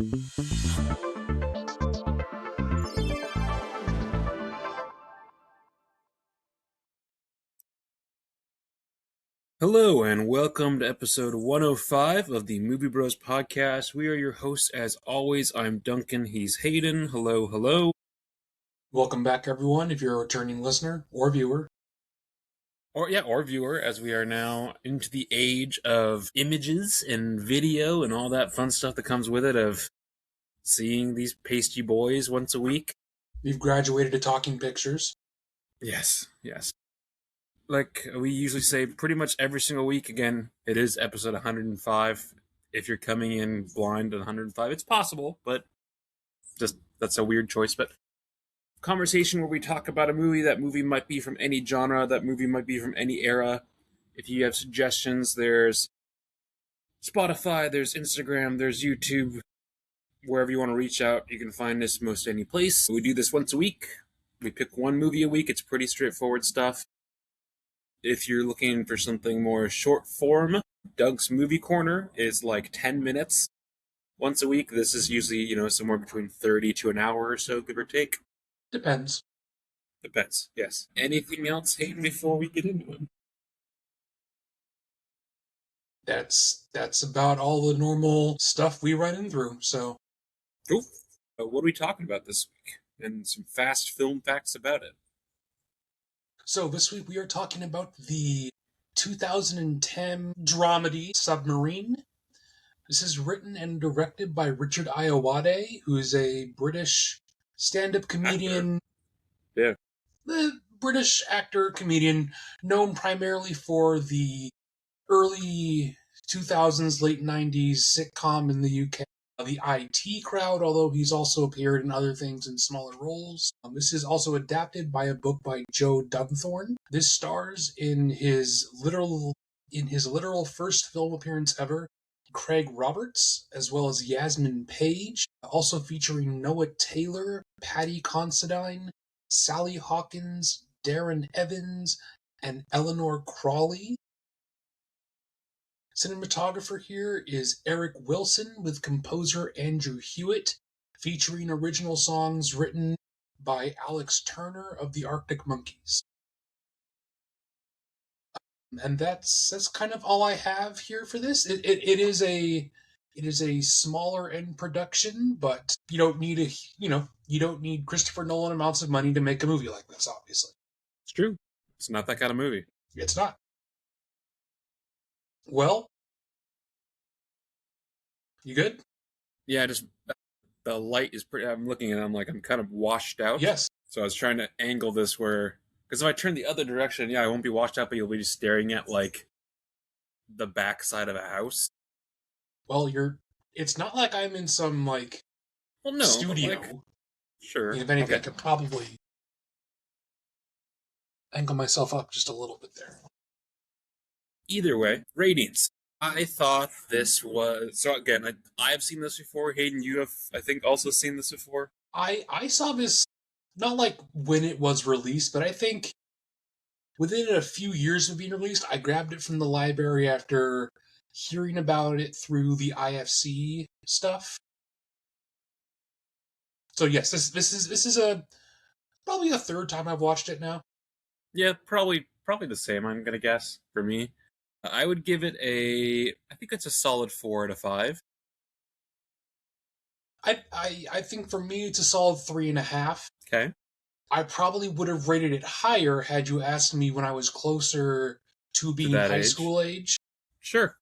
Hello and welcome to episode 105 of the Movie Bros podcast. We are your hosts as always. I'm Duncan, he's Hayden. Hello, hello. Welcome back, everyone, if you're a returning listener or viewer. Or viewer, as we are now into the age of images and video and all that fun stuff that comes with it of seeing these pasty boys once a week. We've graduated to talking pictures. Yes. Like we usually say pretty much every single week, again, it is episode 105. If you're coming in blind at 105, it's possible, but just that's a weird choice. But conversation where we talk about a movie. That movie might be from any genre. That movie might be from any era. If you have suggestions, there's Spotify, there's Instagram, there's YouTube. Wherever you want to reach out, you can find us most any place. We do this once a week. We pick one movie a week. It's pretty straightforward stuff. If you're looking for something more short form, Doug's Movie Corner is like 10 minutes once a week. This is usually, somewhere between 30 to an hour or so, give or take. Depends, yes. Anything else, Hayden, before we get into it? That's about all the normal stuff we run in through, so. Cool. What are we talking about this week? And some fast film facts about it. So this week we are talking about the 2010 dramedy Submarine. This is written and directed by Richard Ayoade, who is a British stand-up comedian. Yeah. The British actor, comedian, known primarily for the early 2000s, late 90s sitcom in the UK, The IT Crowd, although he's also appeared in other things in smaller roles. This is also adapted by a book by Joe Dunthorne. This stars in his literal first film appearance ever, Craig Roberts, as well as Yasmin Page, also featuring Noah Taylor, Paddy Considine, Sally Hawkins, Darren Evans, and Eleanor Crawley. Cinematographer here is Eric Wilson with composer Andrew Hewitt, featuring original songs written by Alex Turner of the Arctic Monkeys. And that's kind of all I have here for this. It is a smaller end production, but you don't need Christopher Nolan amounts of money to make a movie like this, obviously. It's true. It's not that kind of movie. It's not. Well, you good? Yeah, just the light is pretty. I'm looking at it, I'm kind of washed out. Yes. So I was trying to angle this because if I turn the other direction, I won't be washed out, but you'll be just staring at the backside of a house. Well, it's not like I'm in some studio. Sure. If anything, I could probably angle myself up just a little bit there. Either way, ratings. I thought this was... So again, I've seen this before. Hayden, you have, I think, also seen this before? I saw this, not like when it was released, but I think within a few years of being released, I grabbed it from the library after hearing about it through the IFC stuff. So yes, this is probably a third time I've watched it now. Yeah, probably the same, I'm going to guess, for me. I would give it I think it's a solid 4 out of 5. I think for me it's a solid 3.5. Okay. I probably would have rated it higher had you asked me when I was closer to being high school age. Sure.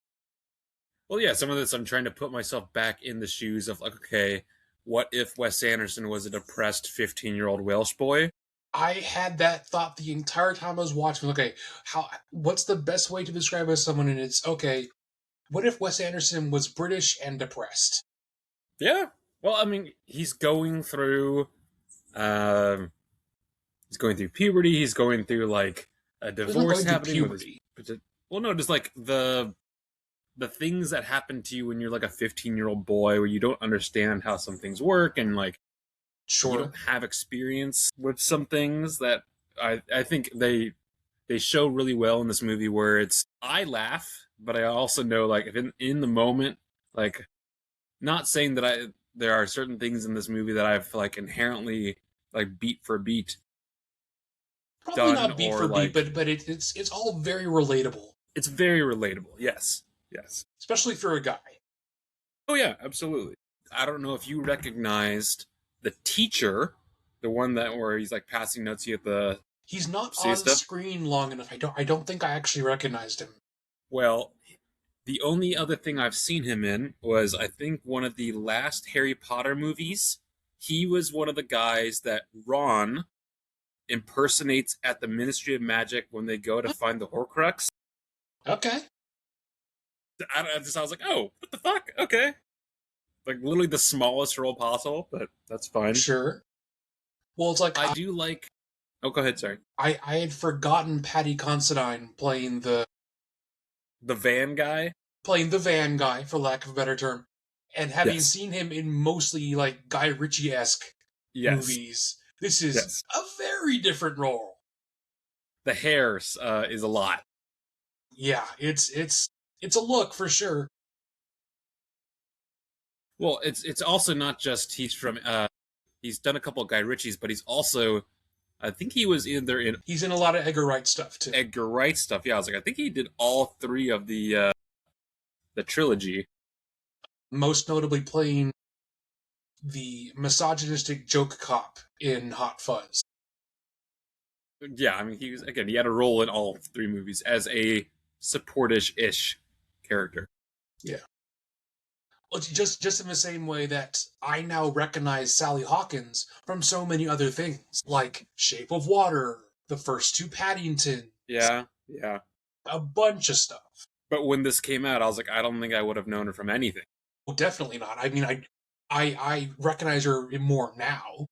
Well, yeah, some of this I'm trying to put myself back in the shoes of okay, what if Wes Anderson was a depressed 15-year-old Welsh boy? I had that thought the entire time I was watching. Okay, what's the best way to describe as someone? And it's okay. What if Wes Anderson was British and depressed? Yeah. Well, I mean, he's going through puberty. He's going through a divorce happening. Puberty. Just the things that happen to you when you're a 15-year-old boy, where you don't understand how some things work and Sure. You don't have experience with some things that I think they show really well in this movie, where I laugh, but I also know if in the moment, not saying that there are certain things in this movie that I've like inherently like beat for beat Probably done not beat or for beat, like but it's all very relatable, it's very relatable. Yes. Yes. especially for a guy. Oh yeah, absolutely. I don't know if you recognized the teacher, the one that where he's like passing notes you at the He's not see on stuff. screen long enough. I don't think I actually recognized him. Well, the only other thing I've seen him in was I think one of the last Harry Potter movies. He was one of the guys that Ron impersonates at the Ministry of Magic when they go to find the Horcrux. Okay, I was like, oh, what the fuck? Okay. Like literally the smallest role possible, but that's fine. sure. Well, it's like I do like. Oh, go ahead. Sorry. I had forgotten Paddy Considine The van guy. playing the van guy, for lack of a better term, and having Yes. seen him in mostly like Guy Ritchie-esque Yes. movies, this is Yes. a very different role. The hair is a lot. Yeah, it's a look for sure. Well, it's also not just he's from. He's done a couple of Guy Ritchie's, but he's also. I think he was either in He's in a lot of Edgar Wright stuff too. Edgar Wright stuff. Yeah, I was like, I think he did all three of the trilogy. Most notably playing the misogynistic joke cop in Hot Fuzz. Yeah, I mean, he had a role in all three movies as a supportish-ish character. Yeah. Well, just in the same way that I now recognize Sally Hawkins from so many other things, like Shape of Water, the first two Paddington, Yeah, yeah. a bunch of stuff. But when this came out, I was like, I don't think I would have known her from anything. Well, definitely not. I mean, I recognize her more now.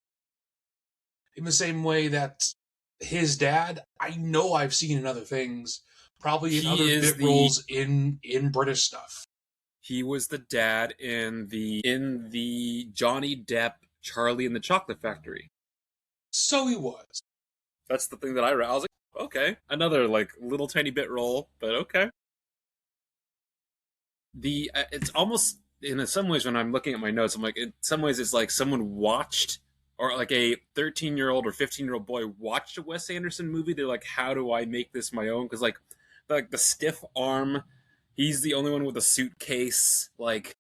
In the same way that his dad, I know I've seen in other things, probably in other bit roles in British stuff. He was the dad in the Johnny Depp Charlie and the Chocolate Factory. So he was. That's the thing that I read. I was like, okay, another like little tiny bit role, but okay. It's almost in some ways when I'm looking at my notes, I'm like, in some ways it's like someone watched or like a 13-year-old or 15-year-old boy watched a Wes Anderson movie. They're like, how do I make this my own? Because like the stiff arm, he's the only one with a suitcase. Like,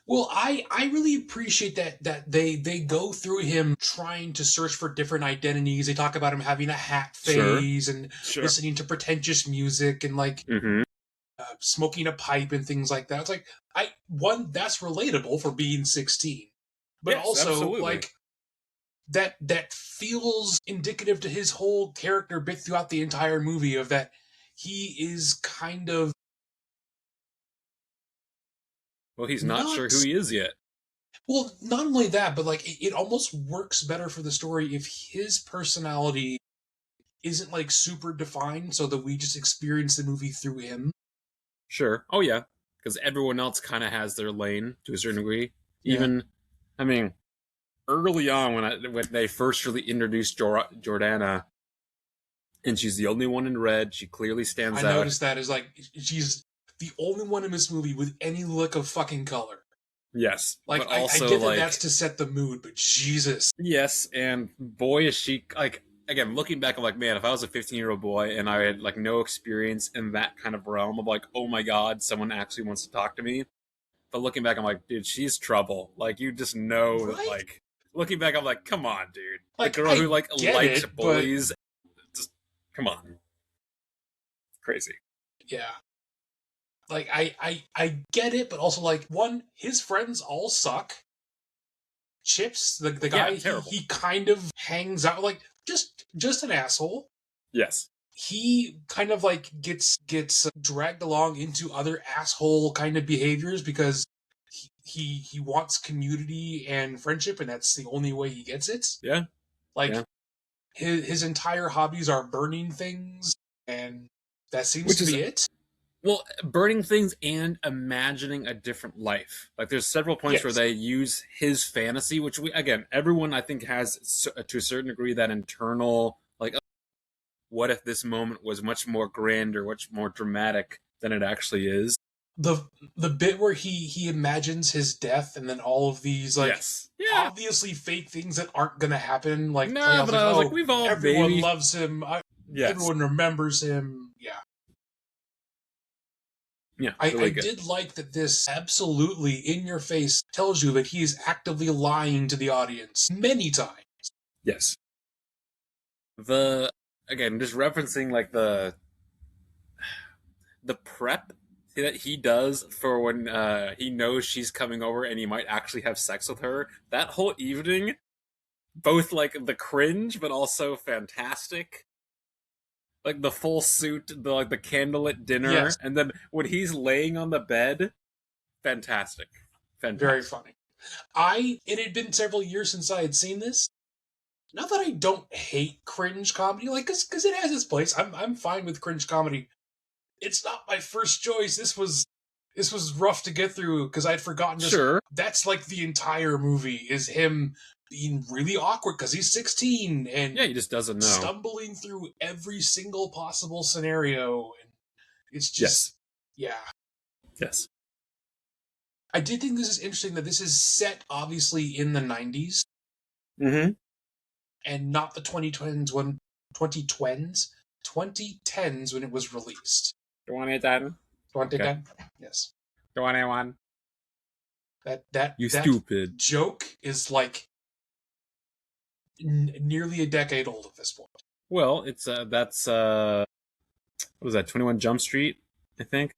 well, I really appreciate that they go through him trying to search for different identities. They talk about him having a hat phase and listening to pretentious music and like smoking a pipe and things like that. It's like that's relatable for being 16, but yes, also absolutely. Like that feels indicative to his whole character bit throughout the entire movie of that he is kind of. Well, he's not sure who he is yet. Well, not only that, but like it almost works better for the story if his personality isn't like super defined so that we just experience the movie through him. Sure. Oh yeah. Because everyone else kind of has their lane to a certain degree. Even, I mean, early on when they first really introduced Jordana, and she's the only one in red, she clearly stands out. I noticed that is like she's the only one in this movie with any look of fucking color. Yes. Like, but also, I get that that's to set the mood, but Jesus. Yes, and boy is she, like, again, looking back, I'm like, man, if I was a 15-year-old boy and I had, like, no experience in that kind of realm, I'm like, oh my god, someone actually wants to talk to me. But looking back, I'm like, dude, she's trouble. Like, you just know that, like, looking back, I'm like, come on, dude. Like, the girl who, like, likes bullies. But... just, come on. Crazy. Yeah. Like, I get it, but also, like, one, his friends all suck. Chips, the guy, he kind of hangs out, like, just an asshole. Yes. He kind of, like, gets dragged along into other asshole kind of behaviors because he wants community and friendship, and that's the only way he gets it. Yeah. Like, his entire hobbies are burning things, and that seems to be it. Well, burning things and imagining a different life. Like, there's several points where they use his fantasy, which everyone I think has to a certain degree that internal, like, what if this moment was much more grand or much more dramatic than it actually is? the the bit where he imagines his death, and then all of these like Yes. Yeah. obviously fake things that aren't gonna happen, like play No, out but like, I was like, oh, we've all everyone maybe. loves him, Yes. everyone remembers him. Yeah. Yeah. I Really good. did like that this absolutely in your face tells you that he is actively lying to the audience many times. Yes. The again, just referencing like the prep that he does for when he knows she's coming over and he might actually have sex with her. That whole evening, both like the cringe but also fantastic. Like the full suit, the like the candlelit Yes, dinner, and then when he's laying on the bed, fantastic, very fantastic. funny. It had been several years since I had seen this. Not that I don't hate cringe comedy, like because it has its place. I'm fine with cringe comedy. It's not my first choice. This was rough to get through because I'd forgotten just Sure. that's like the entire movie is him being really awkward because he's 16 Yeah, and he just doesn't know. stumbling through every single possible scenario, and it's just Yes. yeah. Yes. I did think this is interesting that this is set obviously in the 90s Mm-hmm. and not the 2010s when 2010s 2010s when it was released. 2010. Okay. 2010, yes. 21. You That stupid. joke is like nearly a decade old at this point. Well, it's that's what was that? 21 Jump Street, I think.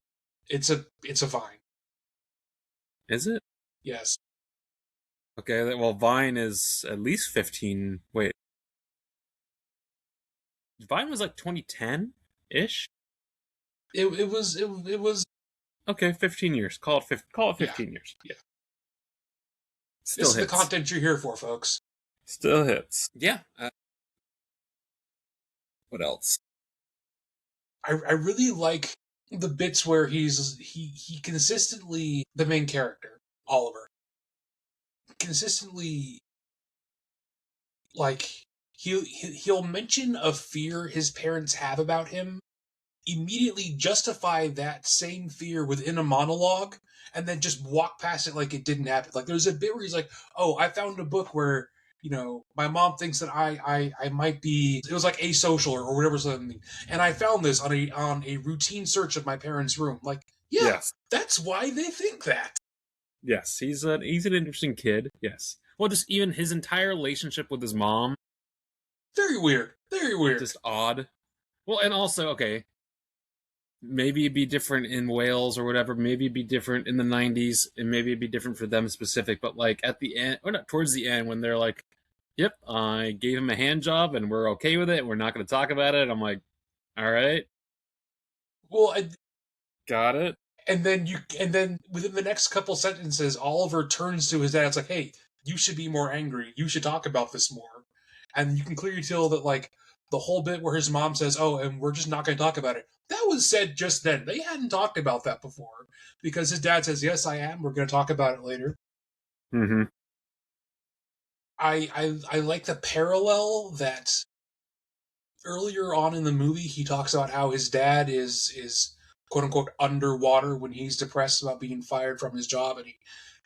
It's a Vine. Is it? Yes. Okay. Well, Vine is at least 15. Wait, Vine was like 2010 ish. It was Okay, 15 years. Call it 15, call it yeah. 15 years. Yeah. Still This is the hits. content you're here for, folks. Still hits. Yeah. What else? I really like the bits where he consistently, the main character, Oliver, consistently, like he'll mention a fear his parents have about him, immediately justify that same fear within a monologue, and then just walk past it like it didn't happen. Like there's a bit where he's like, "Oh, I found a book where my mom thinks that I might be, it was like asocial or whatever something, and I found this on a routine search of my parents' room." Like, yeah, Yes. that's why they think that. Yes. He's an interesting kid. Yes. Well, just even his entire relationship with his mom, Very weird. Very weird. just odd. Well, and also, okay, maybe it'd be different in Wales or whatever. Maybe it'd be different in the 90s, and maybe it'd be different for them specific. But like at the end, or not towards the end, when they're like, "Yep, I gave him a hand job, and we're okay with it. We're not going to talk about it." I'm like, "All right, Well, got it." and then within the next couple sentences, Oliver turns to his dad. It's like, "Hey, you should be more angry. You should talk about this more." And you can clearly tell that like the whole bit where his mom says, "Oh, and we're just not going to talk about it." That was said just then. They hadn't talked about that before because his dad says, "Yes, I am. We're going to talk about it later." Mm-hmm. I like the parallel that earlier on in the movie he talks about how his dad is quote unquote underwater when he's depressed about being fired from his job, and he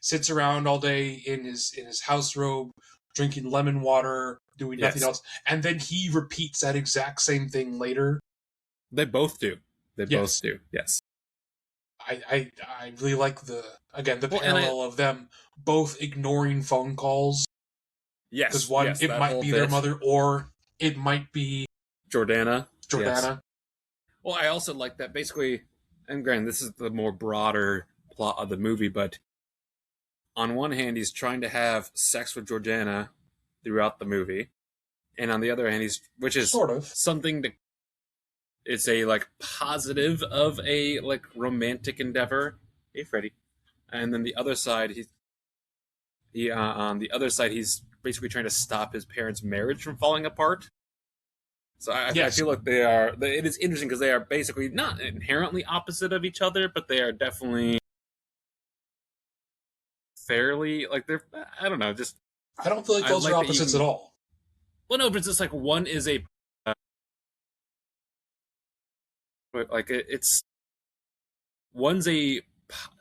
sits around all day in his house robe drinking lemon water, doing nothing Yes, else, and then he repeats that exact same thing later. they both do. They both Yes. do. Yes. I really like the Well, and I parallel of them both ignoring phone calls because yes, one, yes, it that might whole be their bit, mother or it might be Jordana. Yes. Jordana. Well, I also like that basically, and granted, this is the more broader plot of the movie, but on one hand, he's trying to have sex with Jordana throughout the movie, and on the other hand, which is Sort of. something to, it's a like positive of a like romantic endeavor. Hey, Freddy. And then the other side, he on the other side, he's basically trying to stop his parents' marriage from falling apart. So I Yes. feel like it is interesting because they are basically not inherently opposite of each other, but they are definitely fairly like they're. I don't know. Just I don't feel like I those are like that you opposites at can. all. Well, no, but it's just like one is a like it's one's a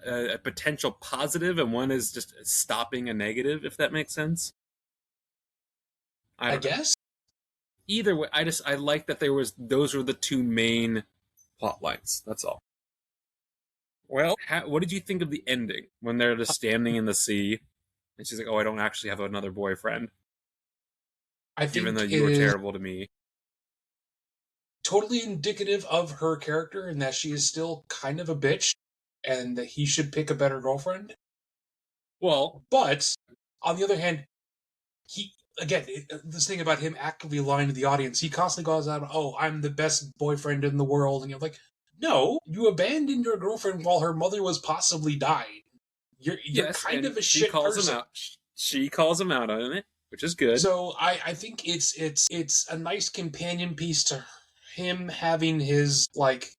a potential positive and one is just stopping a negative, if that makes sense. I I don't know. guess. Either way, I like that those were the two main plot lines. That's all. Well, what did you think of the ending when they're just standing in the sea and she's like, "Oh, I don't actually have another boyfriend, I even though think you it were is terrible to me." totally indicative of her character and that she is still kind of a bitch and that he should pick a better girlfriend. Well, But on the other hand, he again this thing about him actively lying to the audience. He constantly goes out, "Oh, I'm the best boyfriend in the world," and you're like, "No, you abandoned your girlfriend while her mother was possibly dying. You're yes, kind and of a she shit calls him person." out. She calls him out on it, which is good. So I think it's a nice companion piece to him having his like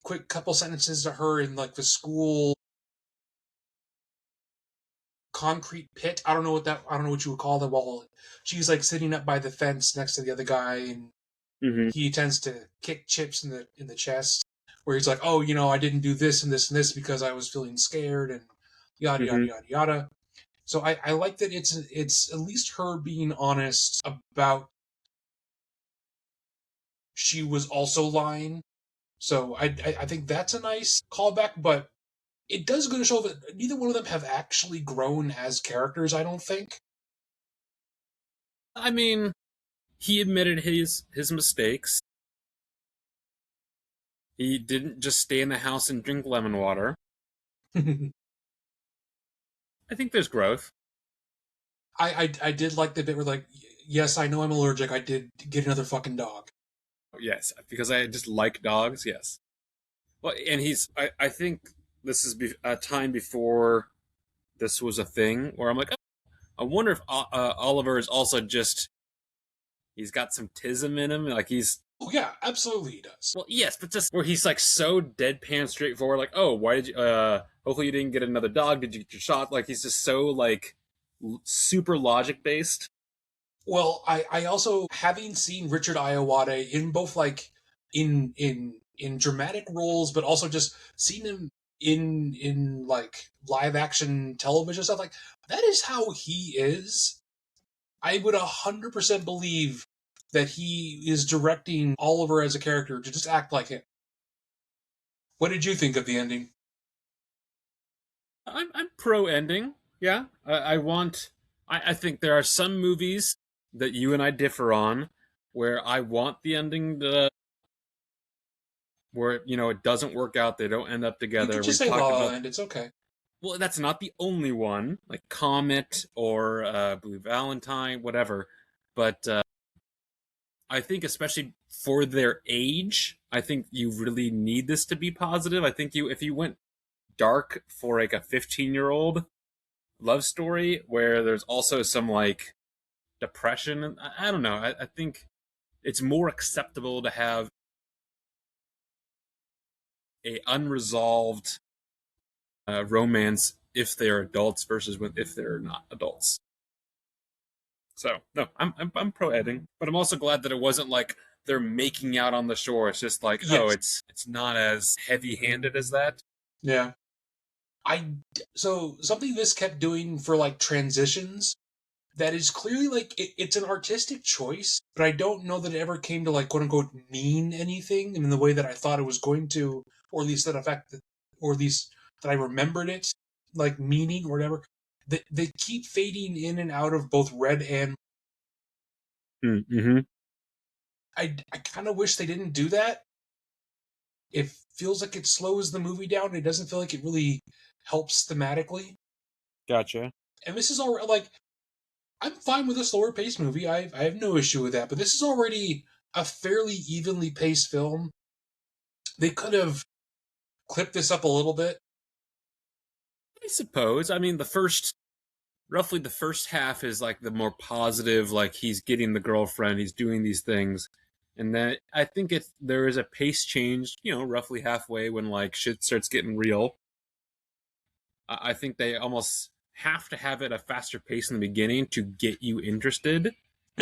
quick couple sentences to her in like the school concrete pit. I don't know what you would call them. While she's like sitting up by the fence next to the other guy, and Mm-hmm. he tends to kick Chips in the chest, where he's like, "Oh, you know, I didn't do this and this and this because I was feeling scared," and yada yada Mm-hmm. yada yada. So I like that it's at least her being honest about she was also lying. So I think that's a nice callback, but it does go to show that neither one of them have actually grown as characters. I don't think. I mean, he admitted his mistakes. He didn't just stay in the house and drink lemon water. I think there's growth. I did like the bit where like, yes, I know I'm allergic. I did get another fucking dog. Yes, because I just like dogs. Yes. Well, and I think this is a time before this was a thing where I'm like, oh, I wonder if Oliver is also just he's got some tism in him, like he's Oh yeah, absolutely he does. well, yes, but just where he's like so deadpan straightforward, like, oh, why did you? Hopefully you didn't get another dog. Did you get your shot? Like he's just so like super logic based. Well, I also having seen Richard Iowade in both like in dramatic roles, but also just seen him in like live action television stuff. Like that is how he is. I would 100% believe that he is directing Oliver as a character to just act like him. What did you think of the ending? I'm pro ending. Yeah, I want. I think there are some movies that you and I differ on, where I want the ending to where it doesn't work out, they don't end up You could together. just We've say La talked La about Land. It's okay. well, that's not the only one, like Comet or Blue Valentine, whatever. But I think especially for their age, I think you really need this to be positive. I think if you went dark for like a 15-year-old love story where there's also some like depression, I don't know. I think it's more acceptable to have a unresolved romance if they're adults versus if they're not adults. So no, I'm pro editing, but I'm also glad that it wasn't like they're making out on the shore. It's just like oh, Yes. it's not as heavy handed as that. Yeah. I so something this kept doing for like transitions that is clearly like it's an artistic choice, but I don't know that it ever came to like quote unquote mean anything in the way that I thought it was going to, or at least that effect, or at least that I remembered it like meaning or whatever. They keep fading in and out of both red and Mm-hmm. I kind of wish they didn't do that. It feels like it slows the movie down. It doesn't feel like it really helps thematically. Gotcha. And this is all like I'm fine with a slower paced movie. I have no issue with that. But this is already a fairly evenly paced film. They could have clipped this up a little bit. I suppose. I mean, roughly the first half is like the more positive, like he's getting the girlfriend, he's doing these things. And then I think there is a pace change, roughly halfway when like shit starts getting real. I think they almost have to have it a faster pace in the beginning to get you interested. And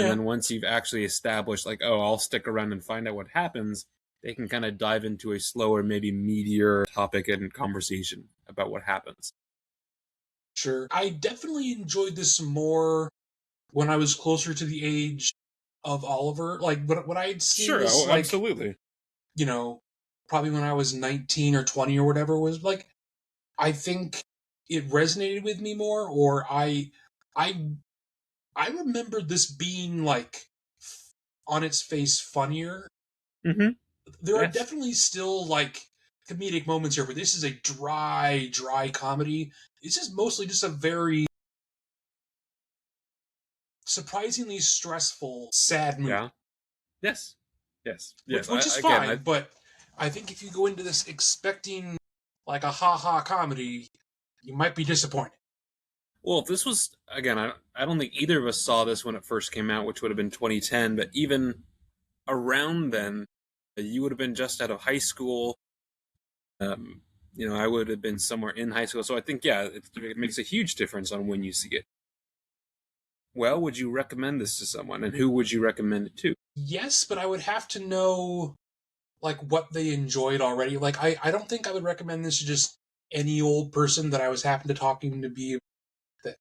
Yeah. then once you've actually established, like, oh, I'll stick around and find out what happens, they can kind of dive into a slower, maybe meatier topic and conversation about what happens. Sure. I definitely enjoyed this more when I was closer to the age of Oliver. Like when I had seen Sure, this, oh, like, absolutely. you know, probably when I was 19 or 20 or whatever, was like, I think it resonated with me more, or I I remember this being like on its face funnier. Mm-hmm. There are Yes. definitely still like comedic moments here, but this is a dry comedy. This is mostly just a very surprisingly stressful, sad movie, Yeah. Yes. Yes. which Yes. which is I fine. But I think if you go into this expecting like a ha ha comedy, you might be disappointed. well, if this was again, I don't think either of us saw this when it first came out, which would have been 2010. But even around then, you would have been just out of high school. Um, I would have been somewhere in high school. So I think, yeah, it makes a huge difference on when you see it. Well, would you recommend this to someone, and who would you recommend it to? Yes, but I would have to know like what they enjoyed already. Like I don't think I would recommend this to just any old person that I was happen to talking to be that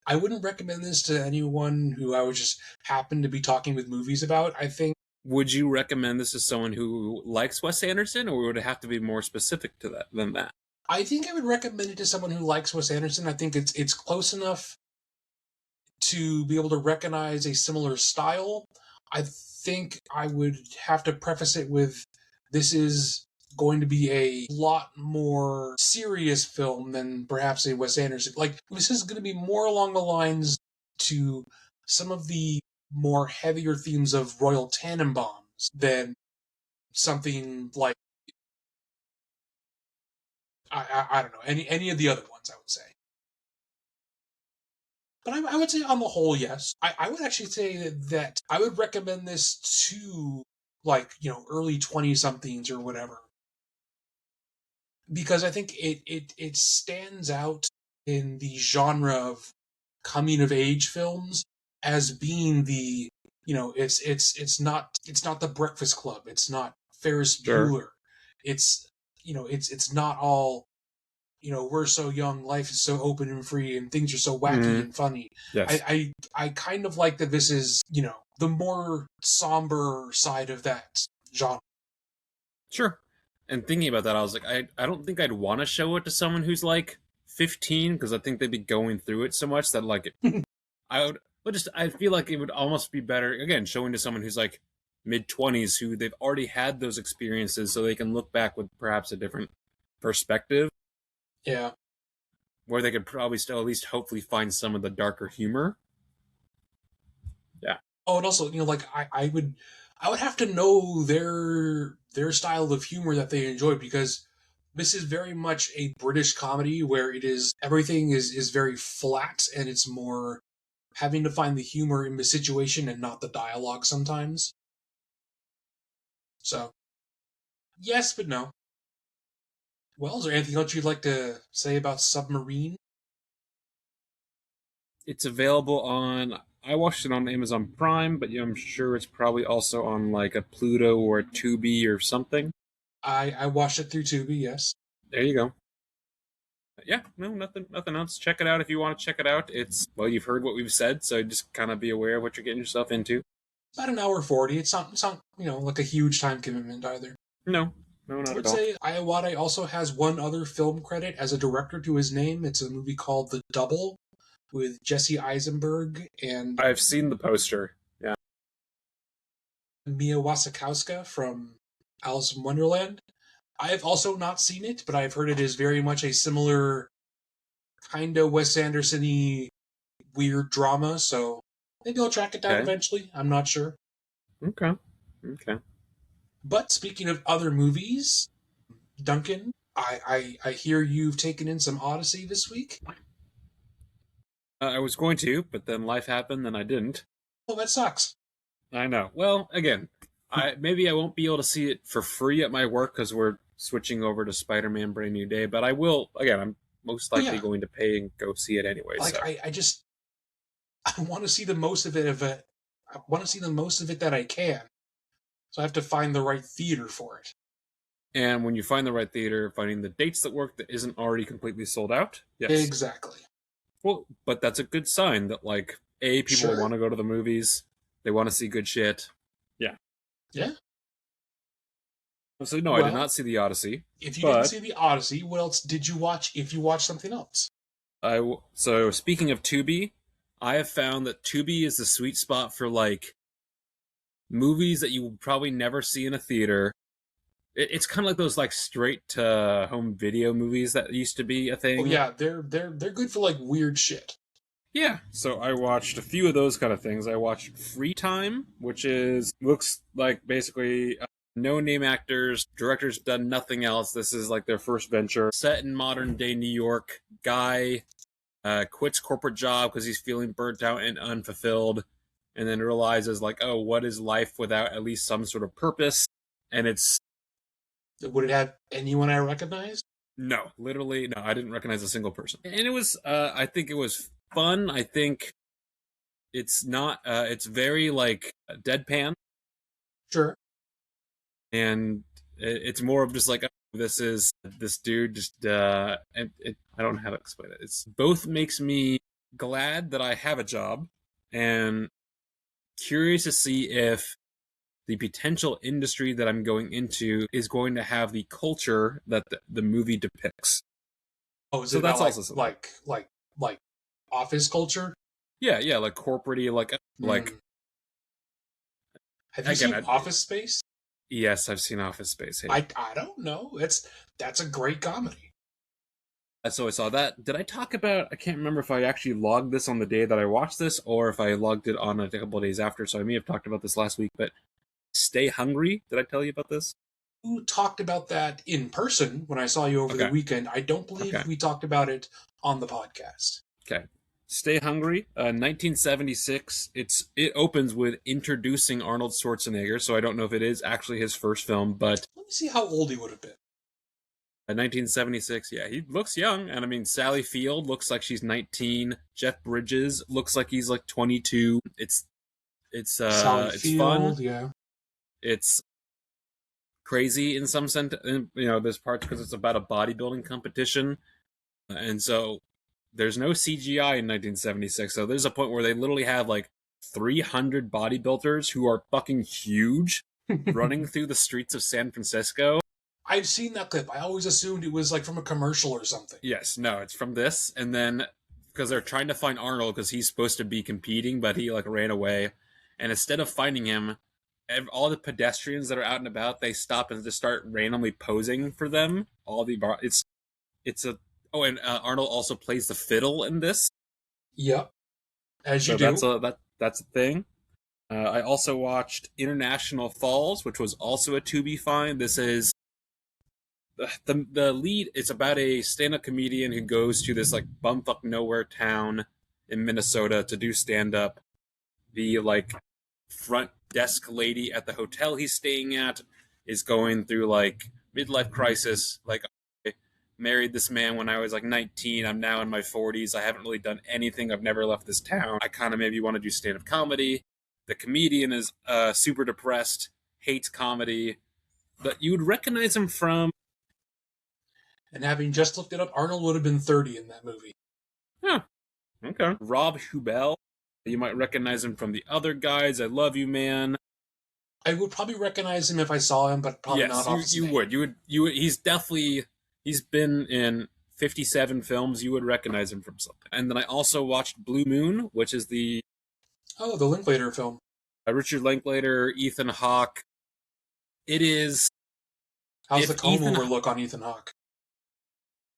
I wouldn't recommend this to anyone who I was just happen to be talking with movies about. I think Would you recommend this to someone who likes Wes Anderson, or would it have to be more specific to that than that? I would recommend it to someone who likes Wes Anderson. I think it's close enough to be able to recognize a similar style. I think I would have to preface it with this is going to be a lot more serious film than perhaps a Wes Anderson. Like, this is going to be more along the lines to some of the more heavier themes of Royal Tannenbaums than something like I don't know any of the other ones. I would say. But I would say on the whole, yes. I would actually say that I would recommend this to like, early 20 somethings or whatever. Because I think it stands out in the genre of coming of age films as being the it's not the Breakfast Club, it's not Ferris Sure. Bueller, it's not all we're so young, life is so open and free, and things are so wacky Mm, and funny. yes. I kind of like that this is, the more somber side of that genre. Sure. And thinking about that, I was like, I don't think I'd want to show it to someone who's like 15 because I think they'd be going through it so much that like I would, but just I feel like it would almost be better again showing to someone who's like mid 20s who they've already had those experiences so they can look back with perhaps a different perspective Yeah. where they could probably still at least hopefully find some of the darker humor. Yeah. Oh, and also, like I would have to know their style of humor that they enjoy, because this is very much a British comedy where it is everything is very flat, and it's more having to find the humor in the situation and not the dialogue sometimes. So, yes, but no. Well, is there anything else you'd like to say about Submarine? It's available on. I watched it on Amazon Prime, but I'm sure it's probably also on like a Pluto or a Tubi or something. I watched it through Tubi, yes. There you go. Yeah, no, nothing else. Check it out if you want to check it out. It's well, you've heard what we've said, so just kind of be aware of what you're getting yourself into. About an hour 40. It's not like a huge time commitment either. No, no, I not would at all. say Iowade also has one other film credit as a director to his name. It's a movie called The Double with Jesse Eisenberg and I've seen the poster. Yeah. Mia Wasikowska from Alice in Wonderland. I have also not seen it, but I've heard it is very much a similar kind of Wes Anderson-y weird drama, so maybe I'll track it down Okay. eventually. I'm not sure. Okay. Okay. But speaking of other movies, Duncan, I hear you've taken in some Odyssey this week. I was going to, but then life happened, and I didn't. Oh, that sucks. I know. Well, again, I maybe I won't be able to see it for free at my work because we're switching over to Spider-Man: Brand New Day. But I will. Again, I'm most Oh likely yeah, going to pay and go see it anyway. like So I just I want to see the most of it. I want to see the most of it that I can. So I have to find the right theater for it. And when you find the right theater, finding the dates that work that isn't already completely sold out. Yes. Exactly. Well, but that's a good sign that, like, A, people Sure. want to go to the movies. They want to see good shit. Yeah. Yeah. So, no, I did Well, not see the Odyssey. if you didn't But see the Odyssey, what else did you watch if you watched something else? so speaking of Tubi, I have found that Tubi is the sweet spot for, like, movies that you will probably never see in a theater. It's kind of like those, like, straight to home video movies that used to be a Oh thing. yeah, they're good for like weird shit. Yeah, so I watched a few of those kind of things. I watched Free Time, which looks like basically no name actors, directors done nothing else. This is like their first venture, set in modern day New York. Guy quits corporate job because he's feeling burnt out and unfulfilled, and then realizes, like, oh, what is life without at least some sort of purpose? And it's Would it have anyone I recognize? no, literally no. I didn't recognize a single person, and it was. I think it was fun. I think it's not. It's very, like, deadpan, Sure. and it's more of just like, oh, this is this dude just. I don't know how to explain it. It's both makes me glad that I have a job, and curious to see if the potential industry that I'm going into is going to have the culture that the movie depicts. Oh, is So it about that's also something. like office culture? Yeah, like corporate, like Mm. Have you again. seen Office Space? Yes, I've seen Office Space. Hey, I don't know. That's a great comedy. so I saw that. Did I talk about? I can't remember if I actually logged this on the day that I watched this, or if I logged it on a couple of days after. So I may have talked about this last week. But Stay Hungry. Did I tell you about this? You talked about that in person when I saw you over the Okay. weekend. I don't believe Okay. we talked about it on the podcast. Okay. Stay Hungry, 1976. It opens with introducing Arnold Schwarzenegger, so I don't know if it is actually his first film, but Let me see how old he would have been. 1976. Yeah, he looks young, and I mean, Sally Field looks like she's 19. Jeff Bridges looks like he's like 22. Sally It's fun. Field, yeah. It's crazy in some sense. There's parts because it's about a bodybuilding competition, and so there's no CGI in 1976. So there's a point where they literally have like 300 bodybuilders who are fucking huge running through the streets of San Francisco. I've seen that clip. I always assumed it was like from a commercial or something. Yes, no, it's from this, and then because they're trying to find Arnold because he's supposed to be competing, but he like ran away, and instead of finding him, all the pedestrians that are out and about, they stop and just start randomly posing for them. It's a oh, and Arnold also plays the fiddle in this, Yep, as you so do. that's a thing. I also watched International Falls, which was also a Tubi find. This is the lead. It's about a stand-up comedian who goes to this like bumfuck nowhere town in Minnesota to do stand-up. The like front desk lady at the hotel he's staying at is going through like midlife crisis. Like, I married this man when I was like 19. I'm now in my 40s. I haven't really done anything. I've never left this town. I kind of maybe want to do stand-up comedy. The comedian is super depressed, hates comedy, but you would recognize him from. And having just looked it up, Arnold would have been 30 in that movie. Huh, okay. Rob Hubel. You might recognize him from The Other Guys. I Love You, Man. I would probably recognize him if I saw him, but probably Yes, not off his you name. would. You would. He's been in 57 films. You would recognize him from something. And then I also watched Blue Moon, which is the Oh, the Linklater film. Richard Linklater, Ethan Hawke. It is. How's If the comb Ethan over look on Ethan Hawke?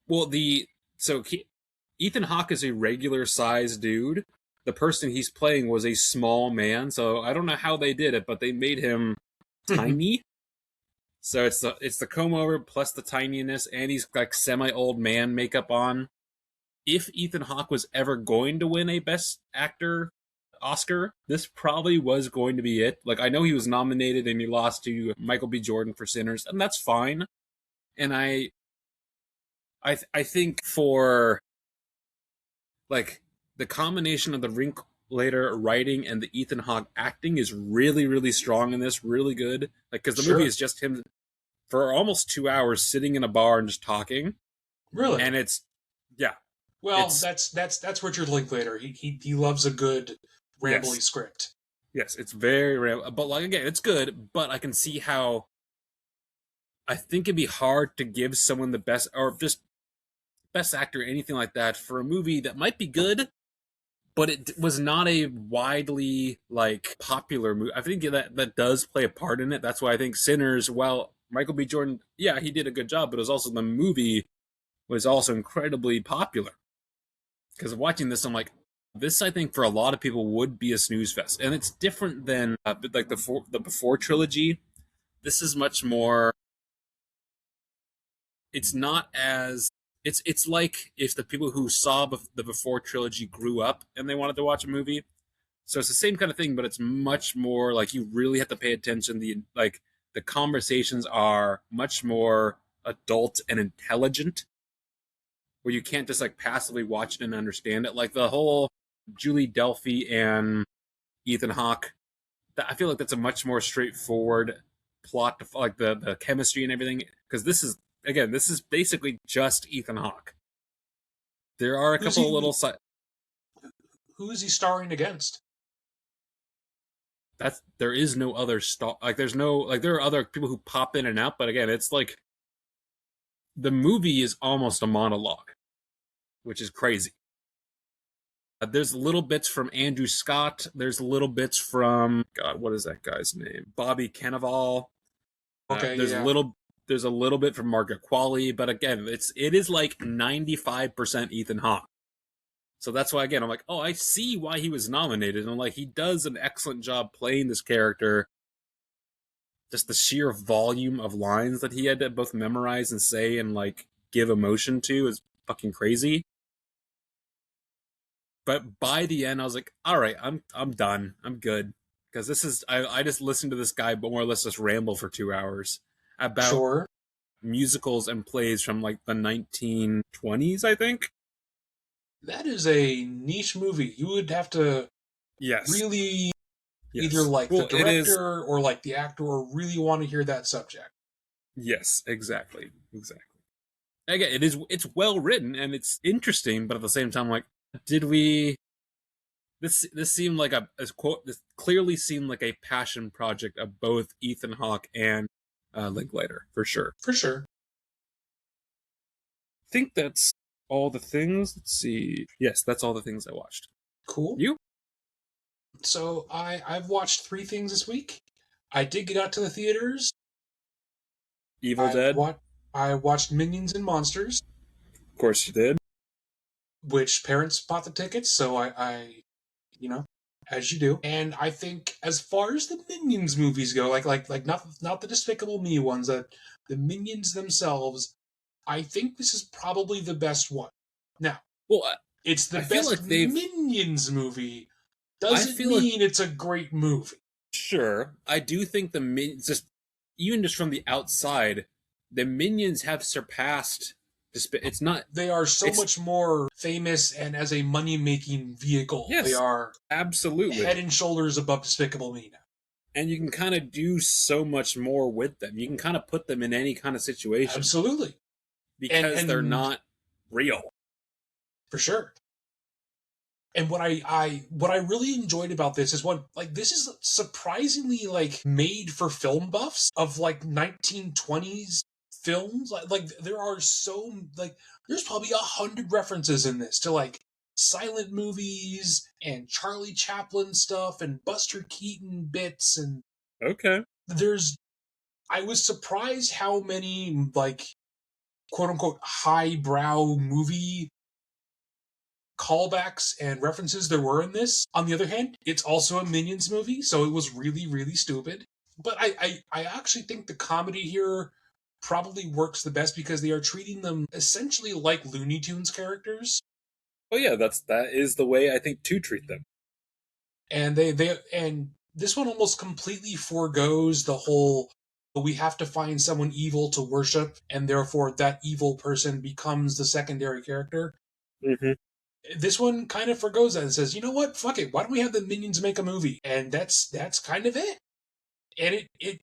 Well, Ethan Hawke is a regular sized dude. The person he's playing was a small man, so I don't know how they did it, but they made him tiny. So it's the comb over plus the tininess, and he's like semi old man makeup on. If Ethan Hawke was ever going to win a Best Actor Oscar, this probably was going to be it. Like, I know he was nominated and he lost to Michael B. Jordan for Sinners, and that's fine. And I think for like the combination of the Linklater writing and the Ethan Hawke acting is really, really strong in this, really good. Like, because the movie Sure. is just him for almost 2 hours sitting in a bar and just talking, Really? and it's yeah, Well, it's that's Richard Linklater. He loves a good rambly yes, script. yes, it's very rare. But like again, it's good. But I can see how I think it'd be hard to give someone the best or just best actor, anything like that, for a movie that might be good, but it was not a widely like popular movie. I think that does play a part in it. That's why I think Sinners, well, Michael B. Jordan, yeah, he did a good job, but it was also the movie was also incredibly popular. Because watching this, I'm like, this I think for a lot of people would be a snooze fest, and it's different than like the before trilogy. This is much more. It's not as it's like if the people who saw the before trilogy grew up and they wanted to watch a movie. So it's the same kind of thing, but it's much more like you really have to pay attention. The conversations are much more adult and intelligent, where you can't just like passively watch it and understand it. Like the whole Julie Delphi and Ethan Hawke, I feel like that's a much more straightforward plot to like the chemistry and everything. Because this is basically just Ethan Hawke. There are a Who's couple of he? little side Who is he starring against? that's there is no other star like there's no like there are other people who pop in and out, but again, it's like the movie is almost a monologue, which is crazy. There's little bits from Andrew Scott. There's little bits from God, what is that guy's name? Bobby Cannavale. Okay, There's a yeah, little bit from Margaret Qualley, but again, it is like 95% Ethan Hawke. So that's why again I'm like, oh, I see why he was nominated. And I'm like, he does an excellent job playing this character. Just the sheer volume of lines that he had to both memorize and say and like give emotion to is fucking crazy. But by the end, I was like, all right, I'm done. I'm good. Because this is I just listened to this guy more or less just ramble for 2 hours about sure. musicals and plays from like the 1920s, I think. That is a niche movie. You would have to Yes. really either Yes. like the Well, it is. director or like the actor or really want to hear that subject. Yes, exactly. Exactly. Again, it's well written and it's interesting, but at the same time, like, did we this seemed like this clearly seemed like a passion project of both Ethan Hawke and Linklater for sure. For sure. I think that's all the things. Let's see. Yes, that's all the things I watched. Cool. You? So I've watched three things this week. I did get out to the theaters. Evil I Dead? wa- I watched Minions and Monsters, Of course you did. which parents bought the tickets, so I you know, as you do. And I think as far as the Minions movies go, like not the Despicable Me ones, the Minions themselves, I think this is probably the best one. Now, Well, it's the I feel best like they've. Minions movie. I Doesn't feel like mean it's a great movie. sure. I do think the minions just even just from the outside, the minions have surpassed. It's not. They are so It's much more famous, and as a money making vehicle, they yes, are absolutely. head and shoulders above Despicable Me now. And you can kind of do so much more with them. You can kind of put them in any kind of situation Absolutely. because they're And not real. for sure. And what I really enjoyed about this is what like this is surprisingly like made for film buffs of like 1920s films. Like there are so like there's probably 100 references in this to like silent movies and Charlie Chaplin stuff and Buster Keaton bits, and Okay. there's I was surprised how many like quote unquote highbrow movie callbacks and references there were in this. On the other hand, it's also a Minions movie, so it was really, really stupid. But I actually think the comedy here probably works the best because they are treating them essentially like Looney Tunes characters. Oh yeah, that is the way I think to treat them. And and this one almost completely foregoes the whole we have to find someone evil to worship and therefore that evil person becomes the secondary character. Mm-hmm. This one kind of forgoes that and says, you know what, fuck it, why don't we have the Minions make a movie? And that's kind of it. And it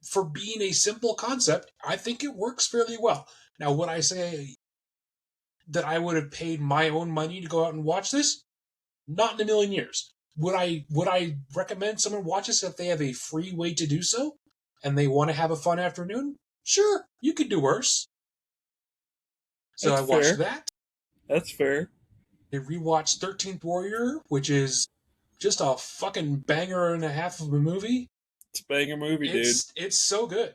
for being a simple concept, I think it works fairly well. Now, would I say that I would have paid my own money to go out and watch this? Not in a million years. Would I recommend someone watch this if they have a free way to do so and they want to have a fun afternoon? Sure, you could do worse. So That's I watched fair. that. That's fair. I rewatched 13th Warrior, which is just a fucking banger and a half of a movie. It's a banger movie, dude. It's so good.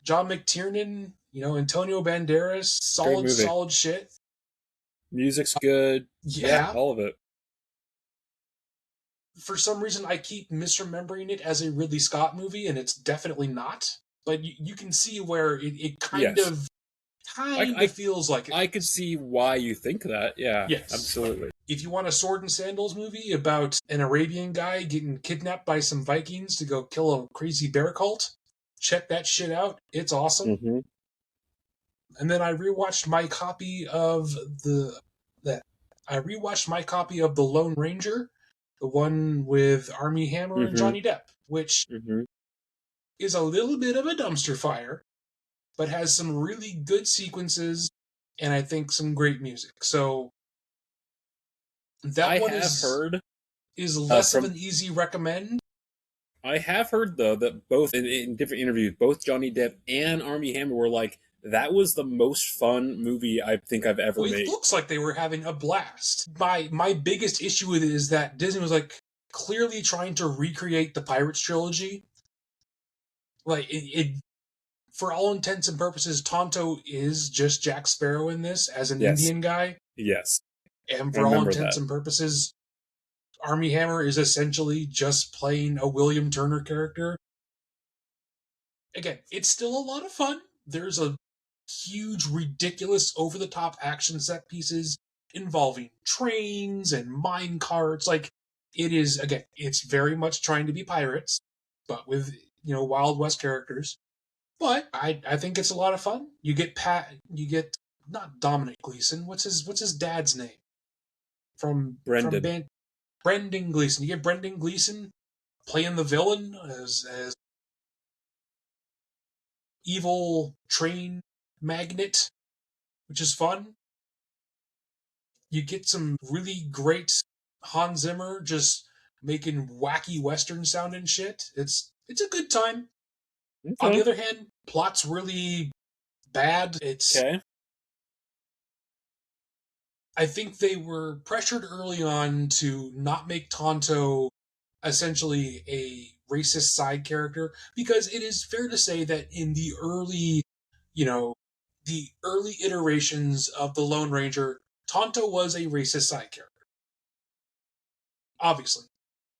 John McTiernan, Antonio Banderas, Great solid, movie. solid shit. Music's good. Yeah, Yeah. all of it. For some reason, I keep misremembering it as a Ridley Scott movie, and it's definitely not. But you can see where it kind Yes. of I feels like it. I could see why you think that. Yeah, Yes. absolutely. If you want a sword and sandals movie about an Arabian guy getting kidnapped by some Vikings to go kill a crazy bear cult, check that shit out. It's awesome. Mm-hmm. And then I rewatched my copy of the Lone Ranger, the one with Armie Hammer and Mm-hmm. Johnny Depp, which Mm-hmm. is a little bit of a dumpster fire, but has some really good sequences and I think some great music. So that I one have heard is less of from. an easy recommend. I have heard though that both in different interviews, both Johnny Depp and Armie Hammer were like, that was the most fun movie I think I've ever Well, it made. looks like they were having a blast. My biggest issue with it is that Disney was like clearly trying to recreate the Pirates trilogy. Like it for all intents and purposes, Tonto is just Jack Sparrow in this as an Yes. Indian guy. Yes. And I for all remember intents that. and purposes, Armie Hammer is essentially just playing a William Turner character. Again, it's still a lot of fun. There's a huge, ridiculous, over the top action set pieces involving trains and mine carts. Like, it is, again, it's very much trying to be pirates, but with, Wild West characters. But I think it's a lot of fun. You get not Dominic Gleeson. What's his dad's name? From Brendan. band Brendan Gleeson. You get Brendan Gleeson playing the villain as evil train magnet, which is fun. You get some really great Hans Zimmer just making wacky western sounding shit. It's a good time. On the Okay. other hand, plot's really bad. Okay. I think they were pressured early on to not make Tonto essentially a racist side character because it is fair to say that in you know, the early iterations of the Lone Ranger, Tonto was a racist side character, obviously.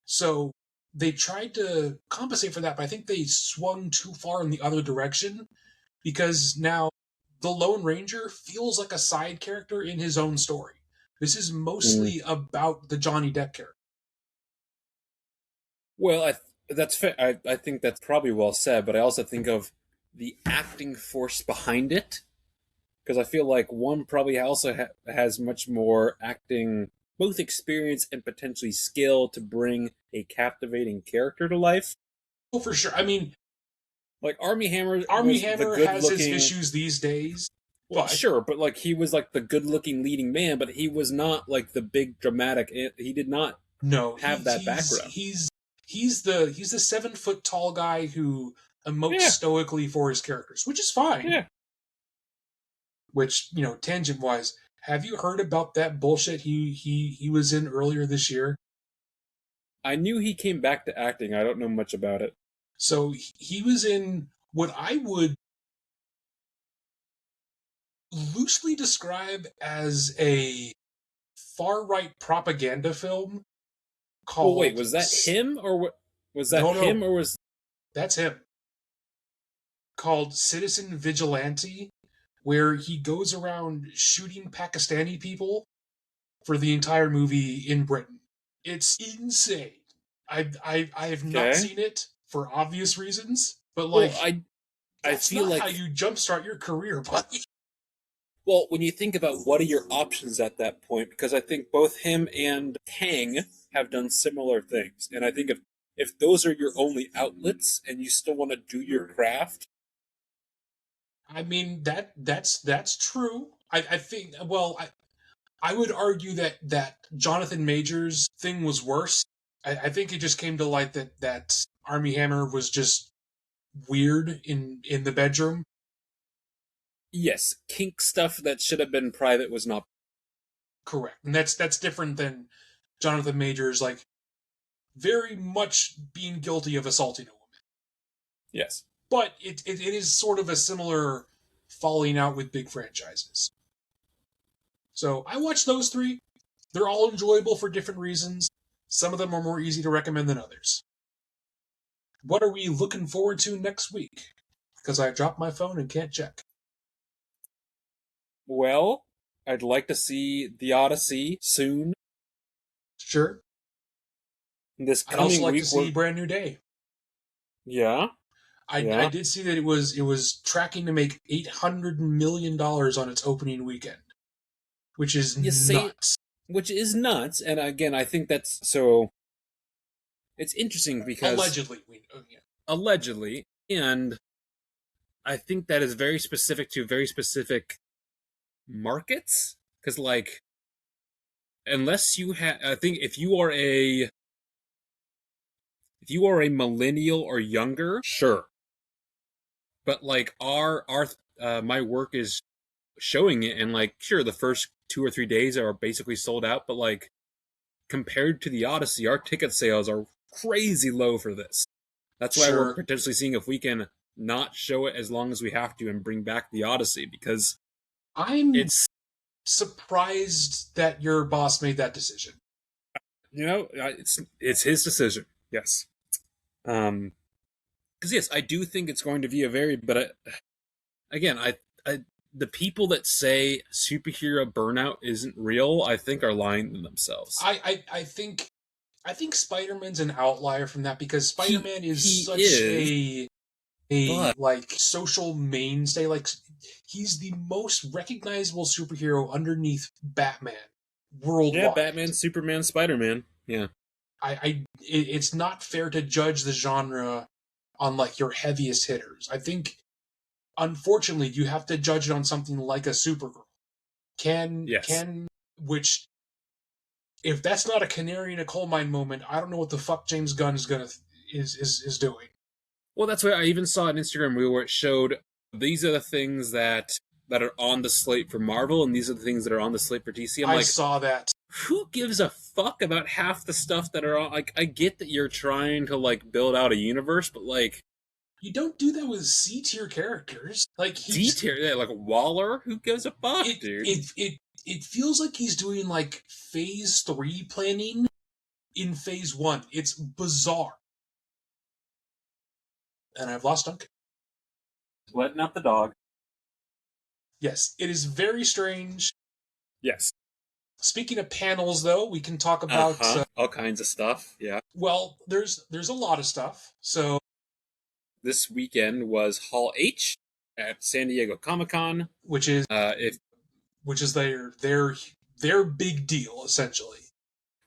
So they tried to compensate for that, but I think they swung too far in the other direction because now the Lone Ranger feels like a side character in his own story. This is mostly about the Johnny Depp character. Well, that's fair. I think that's probably well said, but I also think of the acting force behind it because I feel like one probably also has much more acting, both experience and potentially skill to bring a captivating character to life. Oh, for sure. I mean, Like Armie Hammer Armie was the Hammer good has his looking. issues these days, Well, but sure, but like he was like the good looking leading man, but he was not like the big dramatic. He did not no, have that background. he's the 7 foot tall guy who emotes Yeah, stoically for his characters, which is fine. yeah. Which tangent wise, have you heard about that bullshit he was in earlier this year? I knew he came back to acting. I don't know much about it. So he was in what I would loosely describe as a far right propaganda film Well, wait, called was that him or was that no him no or was that's him, called Citizen Vigilante, where he goes around shooting Pakistani people for the entire movie in Britain. It's insane. I have not okay? seen it for obvious reasons, but Well, like I that's feel not how like you jumpstart your career, buddy. Well, when you think about what are your options at that point, because I think both him and Kang have done similar things, and I think if those are your only outlets and you still want to do your craft, I mean that's true. I think well I would argue that Jonathan Majors thing was worse. I think it just came to light that Army Hammer was just weird in the bedroom. yes, kink stuff that should have been private was not. Correct, and that's different than Jonathan Majors like very much being guilty of assaulting a woman. Yes. But it is sort of a similar falling out with big franchises. So I watched those three. They're all enjoyable for different reasons. Some of them are more easy to recommend than others. What are we looking forward to next week? Because I dropped my phone and can't check. Well, I'd like to see The Odyssey soon. Sure. This I'd also coming like week, to see Brand New Day. yeah, I did see that it was tracking to make $800 million on its opening weekend, which is you say, nuts. which is nuts. And again, I think that's so. It's interesting because Allegedly, yeah. allegedly, and I think that is very specific to very specific markets. Because like, unless you have, I think if you are a millennial or younger, sure. But like our my work is showing it, and like sure, the first 2 or 3 days are basically sold out, but like compared to the Odyssey, our ticket sales are crazy low for this. That's why we're Sure. potentially seeing if we can not show it as long as we have to and bring back the Odyssey because I'm it's surprised that your boss made that decision. it's his decision. Yes. Because yes, I do think it's going to be a very, but again, I the people that say superhero burnout isn't real, I think are lying to themselves. I think Spider-Man's an outlier from that because Spider-Man is He such is, a but like social mainstay. Like he's the most recognizable superhero underneath Batman yeah, worldwide. Batman, Superman, Spider Man. Yeah, It's not fair to judge the genre on like your heaviest hitters. I think unfortunately you have to judge it on something like a Supergirl. yes. Can which if that's not a canary in a coal mine moment, I don't know what the fuck James Gunn is doing. Well, that's why I even saw an Instagram reel where it showed these are the things that are on the slate for Marvel, and these are the things that are on the slate for DC. I'm I like, saw that. who gives a fuck about half the stuff that are on? Like, I get that you're trying to like build out a universe, but like You don't do that with C tier characters. Like D he's tier, yeah, like Waller, who gives a fuck, it dude? it it it feels like he's doing like phase 3 planning in phase 1. It's bizarre. And I've lost Duncan. Letting out the dog. Yes, it is very strange. Yes. Speaking of panels, though, we can talk Uh about. huh. All kinds of stuff. Yeah. Well, there's a lot of stuff. So, This weekend was Hall H at San Diego Comic Con. which is If their big deal essentially.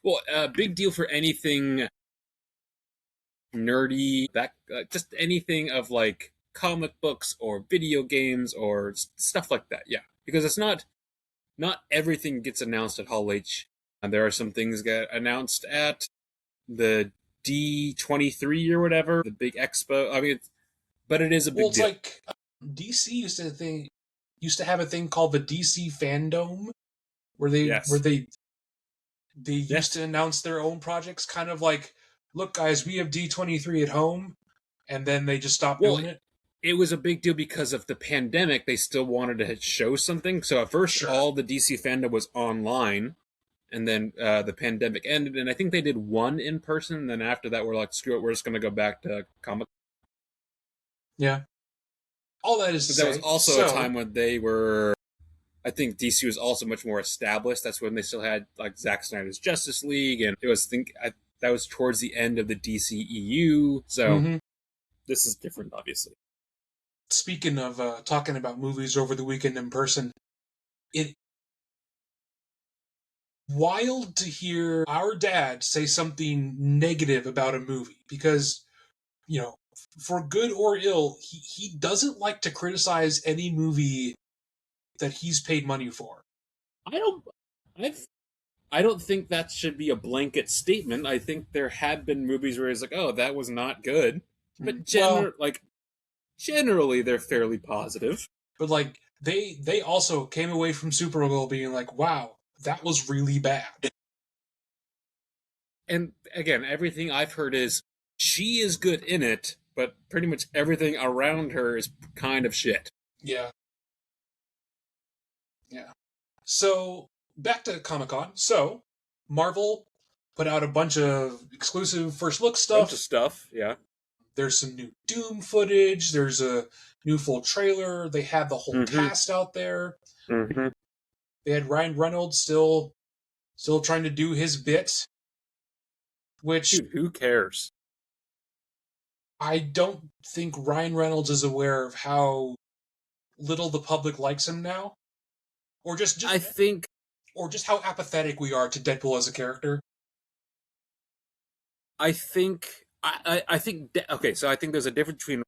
well, big deal for anything nerdy, that just anything of like comic books or video games or stuff like that. Yeah, because it's not everything gets announced at Hall H. And there are some things get announced at the D23 or whatever, the big expo. I mean, but it is a big Well, it's deal. like DC used to have a thing called the DC Fandom, where Yes. they used to announce their own projects, kind of like, look, guys, we have D23 at home, and then they just stopped Well, doing it. it was a big deal because of the pandemic. They still wanted to show something. So at first, Sure. all the DC fandom was online, and then the pandemic ended, and I think they did one in person. And then after that, we're like, screw it, we're just going to go back to comic. Yeah. All that is to But that was say, also a time when they were. I think DC was also much more established. That's when they still had like Zack Snyder's Justice League, and it was that was towards the end of the DCEU. So this is different, obviously. Speaking of talking about movies over the weekend in person, it wild to hear our dad say something negative about a movie because, for good or ill, he doesn't like to criticize any movie that he's paid money for. I don't. I've. I don't think that should be a blanket statement. I think there have been movies where it's like, "Oh, that was not good," but Well, generally, they're fairly positive. but like they also came away from Super Bowl being like, "Wow, that was really bad." And again, everything I've heard is she is good in it, but pretty much everything around her is kind of shit. Yeah, yeah. So back to Comic Con. So Marvel put out a bunch of exclusive first look Bunch of stuff. stuff, yeah. There's some new Doom footage. There's a new full trailer. They had the whole Mm-hmm. cast out there. Mm-hmm. They had Ryan Reynolds still trying to do his bit, which Dude, who cares? I don't think Ryan Reynolds is aware of how little the public likes him now, or just I think or just how apathetic we are to Deadpool as a character. I think I think okay, so I think there's a difference between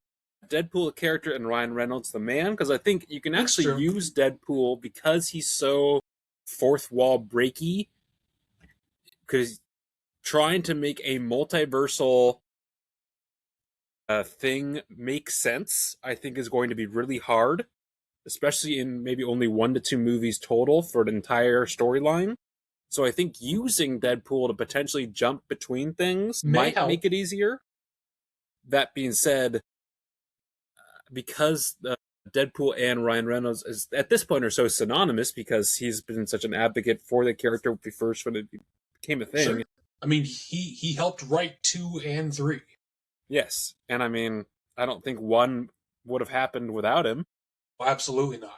Deadpool the character and Ryan Reynolds the man, because I think you can That's actually true. use Deadpool because he's so fourth wall breaky, because trying to make a multiversal thing make sense, I think is going to be really hard, especially in maybe only 1 to 2 movies total for an entire storyline. So I think using Deadpool to potentially jump between things May might help. make it easier. That being said, because Deadpool and Ryan Reynolds is at this point are so synonymous because he's been such an advocate for the character first when it became a thing. Sure. I mean, he helped write 2 and 3. Yes, and I mean, I don't think one would have happened without him. Well, absolutely not.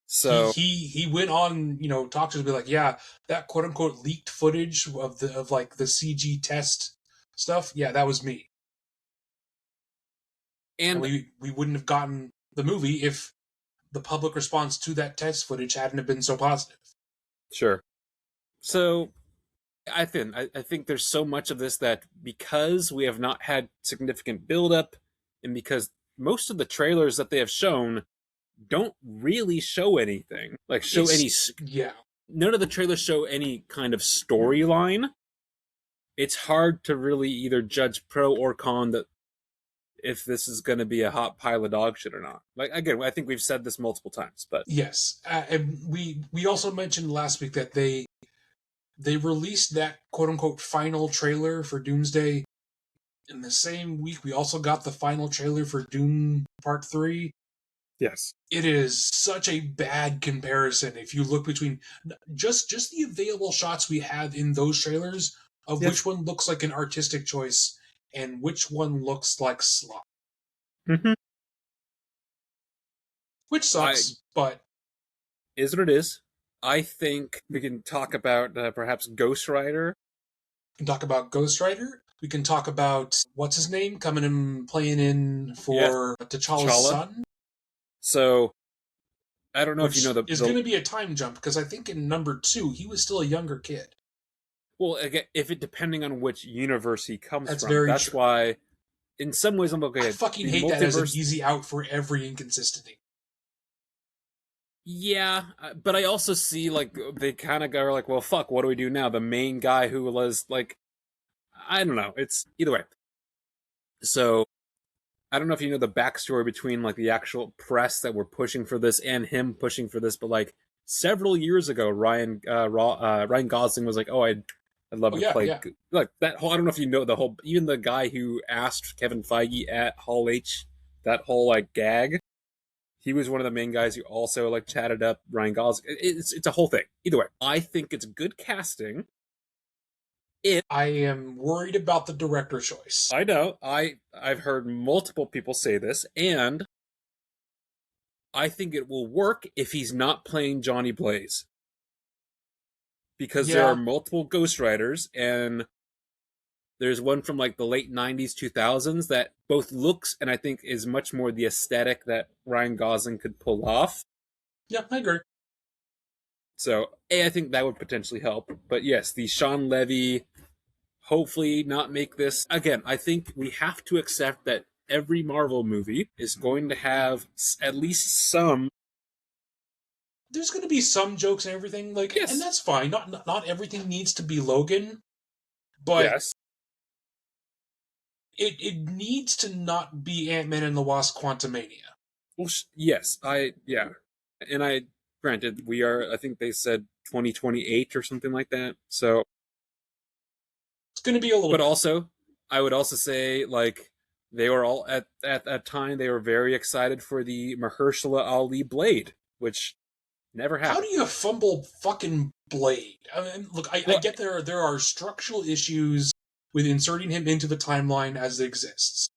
He So, he he went on, talk to us, be like, yeah, that quote unquote leaked footage of like the CG test stuff. Yeah, that was me, and and we wouldn't have gotten the movie if the public response to that test footage hadn't have been so positive. sure. So I think there's so much of this that because we have not had significant buildup, and because most of the trailers that they have shown don't really show anything, like show any. Yeah, None of the trailers show any kind of storyline. It's hard to really either judge pro or con that if this is going to be a hot pile of dog shit or not. Like again, I think we've said this multiple times, but yes, and we also mentioned last week that they released that quote unquote final trailer for Doomsday in the same week. We also got the final trailer for Doom Part 3. yes, It is such a bad comparison if you look between just the available shots we have in those trailers of yeah, which one looks like an artistic choice and which one looks like slop. mm-hmm. Which I sucks, but is what it is. I think we can talk about perhaps Ghost Rider. we can talk about Ghost Rider. We can talk about what's his name coming and playing in Yes, for T'Challa's T'Challa. son, So I don't know if you know which is going the to be a time jump because I think in number 2 he was still a younger kid. well again, if it depending on which universe he comes That's from. very That's true. why in some ways I'm I okay. fucking The hate that as an multiverse. easy out for every inconsistency. Yeah, but I also see like they kind of go like, well, fuck, what do we do now? The main guy who was like, I don't know. It's either way. So I don't know if you know the backstory between like the actual press that were pushing for this and him pushing for this, but like several years ago, Ryan Gosling was like, "Oh, I'd love Oh to yeah, play yeah. like that whole." I don't know if you know the whole. Even the guy who asked Kevin Feige at Hall H that whole like gag. He was one of the main guys who also like chatted up Ryan Gosling. It's a whole thing. Either way, I think it's good casting. It I am worried about the director choice. I know I've heard multiple people say this, and I think it will work if he's not playing Johnny Blaze because there are Yeah, multiple Ghost Riders, and there's one from like the late '90s, 2000s that both looks and I think is much more the aesthetic that Ryan Gosling could pull off. yeah, I agree. So, I think that would potentially help. But yes, the Sean Levy, hopefully not make this. Again, I think we have to accept that every Marvel movie is going to have at least some. There's going to be some jokes and everything, like, and Yes. that's fine. Not everything needs to be Logan, but Yes. it needs to not be Ant-Man and the Wasp: Quantumania. Well, yes. Yeah. And granted, we are, I think they said 2028 or something like that. So, It's going to be a little but bit. also, I would also say, like, they were all at that time, they were very excited for the Mahershala Ali Blade, which never How do happened. you fumble fucking Blade? I mean, look, I Well, get there are structural issues with inserting him into the timeline as it exists,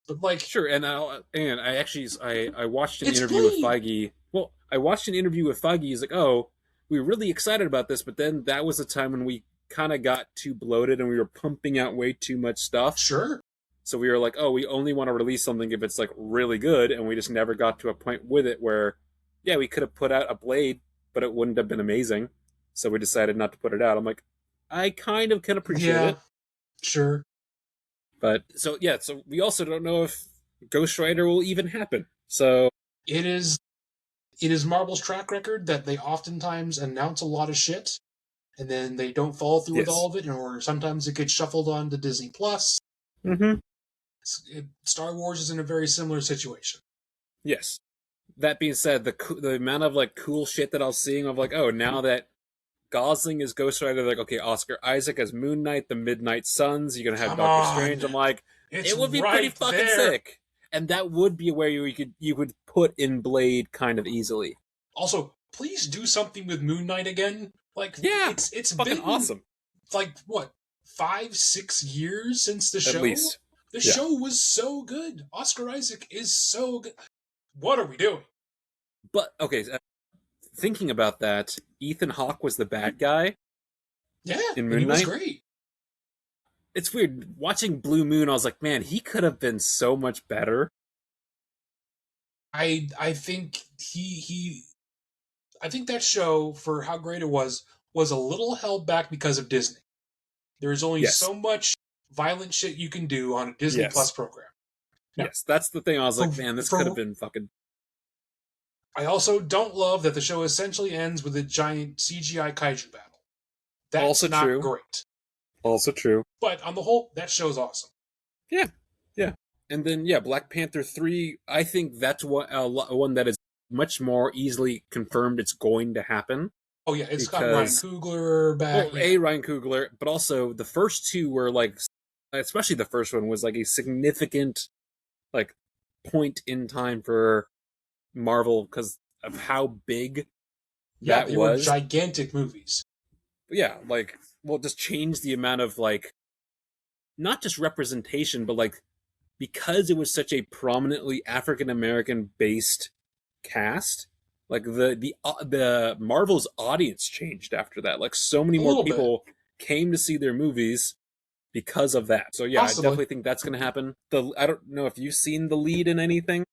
but like, sure, and I actually I watched an it's interview with Blade. Feige. Well, I watched an interview with Feige. He's like, "Oh, we were really excited about this, but then that was a time when we kind of got too bloated and we were pumping out way too much stuff. Sure. So we were like, oh, we only want to release something if it's like really good, and we just never got to a point with it where, yeah, we could have put out a Blade, but it wouldn't have been amazing. So we decided not to put it out. I'm like, I kind of can appreciate Yeah. it, Sure. but so yeah, so we also don't know if Ghost Rider will even happen. So It is. It is Marvel's track record that they oftentimes announce a lot of shit and then they don't follow through with all yes, of it, or sometimes it gets shuffled on to Disney Plus. mm-hmm. Star Wars is in a very similar situation. Yes. That being said, the amount of like cool shit that I was seeing of like, oh, now that Gosling is Ghost Rider, like, okay, Oscar Isaac as Moon Knight, the Midnight Suns, you're gonna have Come Doctor Strange. I'm on, like, it's it would be pretty right fucking there. sick. And that would be where you could put in Blade kind of easily. Also, please do something with Moon Knight again. Like Yeah, it's fucking been awesome. like what 5-6 years since the At show. least, The yeah. show was so good. Oscar Isaac is so good. What are we doing? But okay, thinking about that, Ethan Hawke was the bad guy Yeah, in and he Moon was Knight. great. It's weird watching Blue Moon. I was like, man, he could have been so much better. I think he I think that show, for how great it was a little held back because of Disney. There's only Yes, so much violent shit you can do on a Disney Plus yes, program. Now, yes. That's the thing. I was for like, man, this could have for been fucking. I also don't love that the show essentially ends with a giant CGI kaiju battle. That's Also not true. great. Also true. But on the whole, that show's awesome. Yeah, yeah. And then yeah, Black Panther 3. I think that's one that is much more easily confirmed it's going to happen Oh yeah, it's got Ryan because Coogler back. well, Yeah, a Ryan Coogler, but also the first two were like, especially the first one was like a significant like point in time for Marvel because of how big yeah, that they were was. gigantic movies. But yeah, like well, just change the amount of like not just representation, but like because it was such a prominently African American based cast, like the Marvel's audience changed after that. Like so many A more little bit, people came to see their movies because of that. So yeah, I possibly. definitely think that's going to happen. The I don't know if you've seen the lead in anything.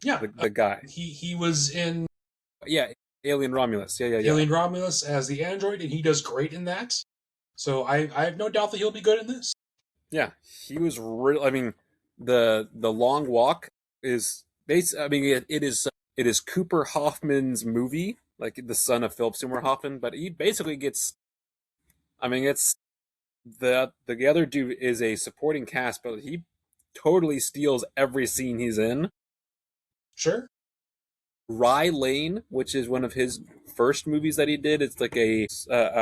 Yeah, The guy, he was in yeah, Alien Romulus. Yeah, yeah, yeah, Alien Romulus as the android, and he does great in that. So I have no doubt that he'll be good in this. yeah. He was real. I mean, the Long Walk is I mean, it is Cooper Hoffman's movie, like the son of Philip Seymour Hoffman, but he basically gets. I mean, it's the other dude is a supporting cast, but he totally steals every scene he's in. Sure. Rye Lane, which is one of his first movies that he did, it's like a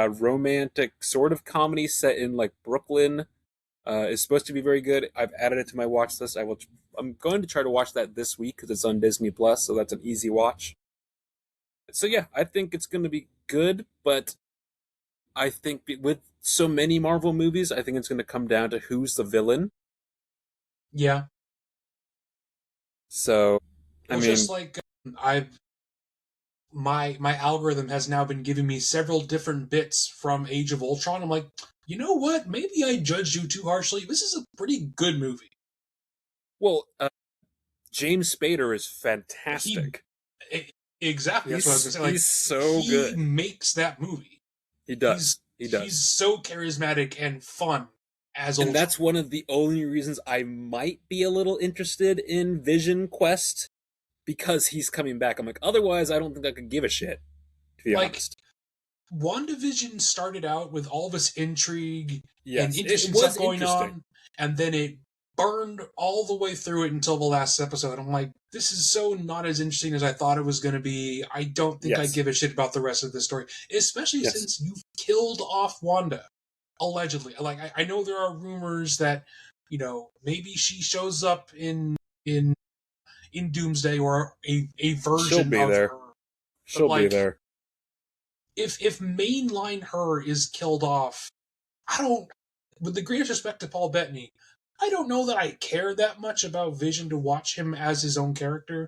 romantic sort of comedy set in like Brooklyn. Is supposed to be very good. I've added it to my watch list. I'm going to try to watch that this week because it's on Disney Plus, so that's an easy watch. So yeah, I think it's going to be good, but I think with so many Marvel movies, I think it's going to come down to who's the villain. Yeah. So, I Well, just mean, like I've my algorithm has now been giving me several different bits from Age of Ultron. I'm like, you know what? Maybe I judged you too harshly. This is a pretty good movie. well, James Spader is He fantastic. Exactly. That's what I was gonna say. Like He's so he good. makes that movie. He He's does. He he's does. so charismatic and fun as And Ultron. that's one of the only reasons I might be a little interested in Vision Quest, because he's coming back. I'm like, otherwise, I don't think I could give a shit, to be Like honest. WandaVision started out with all this intrigue and Yes, it interesting stuff was going interesting. on, and then it burned all the way through it until the last episode. I'm like, this is so not as interesting as I thought it was going to be. I don't think I Yes, give a shit about the rest of the story, especially yes. since you've killed off Wanda, allegedly. Like, I know there are rumors that, maybe she shows up in in Doomsday or a She'll version be of there. her. But She'll be like, there. if mainline her is killed off, I don't. With the greatest respect to Paul Bettany, I don't know that I care that much about Vision to watch him as his own character.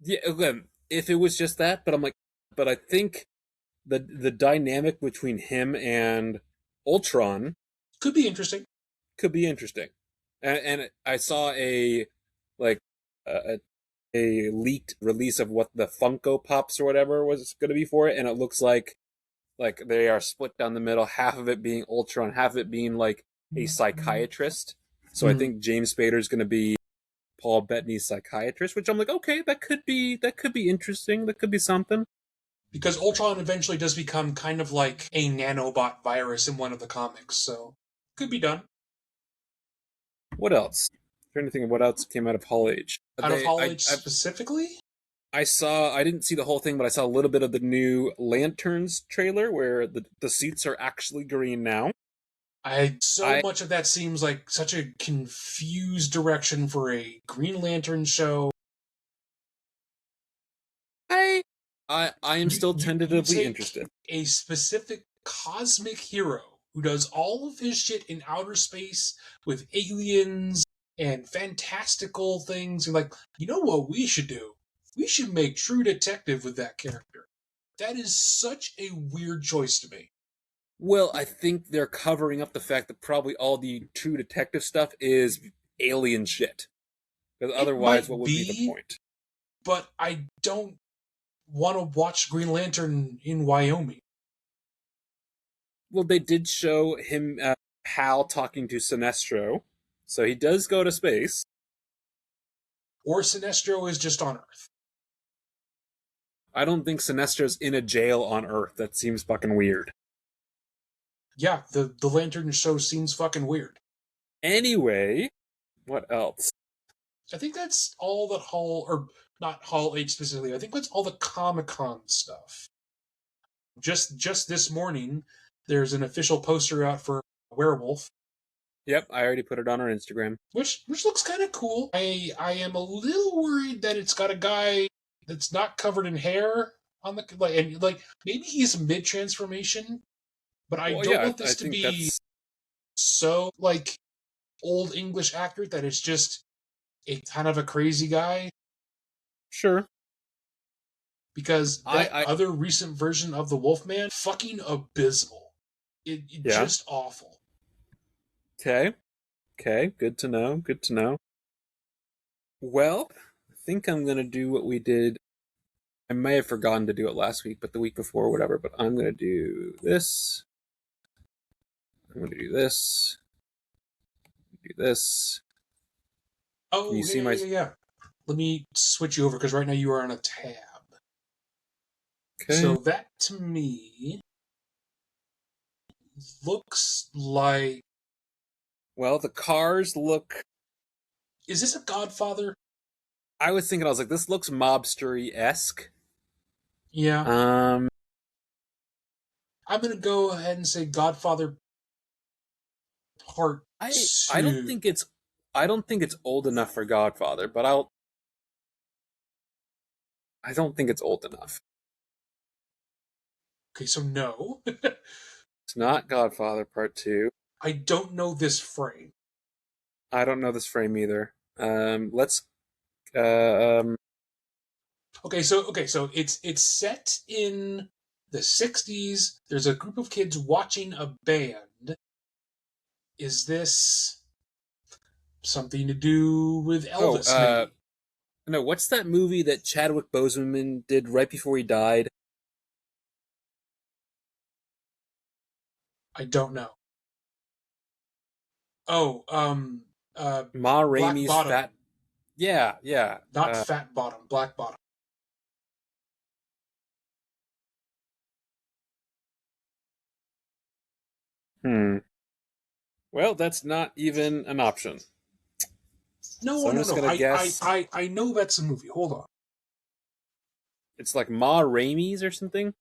Yeah, again, if it was just that, but I'm like, but I think the dynamic between him and Ultron Could be interesting. could be interesting. And I saw a like a, a leaked release of what the Funko Pops or whatever was going to be for it, and it looks like they are split down the middle, half of it being Ultron, half of it being like a psychiatrist. So I Hmm. think James Spader is going to be Paul Bettany's psychiatrist, which I'm like, okay, that could be interesting. That could be something. Because Ultron eventually does become kind of like a nanobot virus in one of the comics, so could be done. What else? I'm trying to think of what else came out of Hall H. Out of They, Hall I, H I, specifically, I saw. I didn't see the whole thing, but I saw a little bit of the new Lanterns trailer where the suits are actually green now. so I, much of that seems like such a confused direction for a Green Lantern show. I, I am still You tentatively take interested. a specific cosmic hero who does all of his shit in outer space with aliens and fantastical things, and like, you know what we should do? We should make True Detective with that character. That is such a weird choice to me. Well, I think they're covering up the fact that probably all the True Detective stuff is alien shit. Because It otherwise, what might would be the be, point? but I don't want to watch Green Lantern in Wyoming. Well, they did show him, Hal talking to Sinestro, so he does go to space. Or Sinestro is just on Earth. I don't think Sinestro's in a jail on Earth. That seems fucking weird. Yeah, the Lantern show seems fucking weird. Anyway, what else? I think that's all that Hall, or not Hall H specifically. I think that's all the Comic Con stuff. Just this morning, there's an official poster out for Werewolf, Yep, I already put it on our Instagram. which looks kind of cool. I am a little worried that it's got a guy that's not covered in hair on the like, and like maybe he's mid transformation, but I Well, don't yeah, want I this to think be that's so like old English actor that it's just a kind of a crazy guy. sure. Because that I other recent version of the Wolfman, fucking abysmal. It yeah. just awful. Okay, okay. Good to know. Good to know. Well, I think I'm gonna do what we did. I may have forgotten to do it last week, but the week before, whatever. But I'm gonna do this. I'm gonna do this. Do this. Can you Oh, yeah, see yeah, my? yeah, yeah. Let me switch you over because right now you are on a tab. Okay. So that to me looks like. Well, the cars look. Is this a Godfather? I was thinking, I was like, this looks mobstery esque. Yeah. Um, I'm going to go ahead and say Godfather Part I don't 2. think it's I don't think it's old enough for Godfather, but I don't think it's old enough. Okay, so no. It's not Godfather Part 2. I don't know this frame. I don't know this frame either. Let's um Okay, so it's set in the 60s. There's a group of kids watching a band. Is this something to do with oh, Elvis maybe? No, what's that movie that Chadwick Boseman did right before he died? I don't know. Oh, Ma Black Rainey's Bottom, Fat. Yeah, yeah. not Fat Bottom, Black Bottom. Hmm. Well, that's not even an option. So No, I'm no, just no. gonna I, guess I, I know that's a movie. Hold on. it's like Ma Rainey's or something.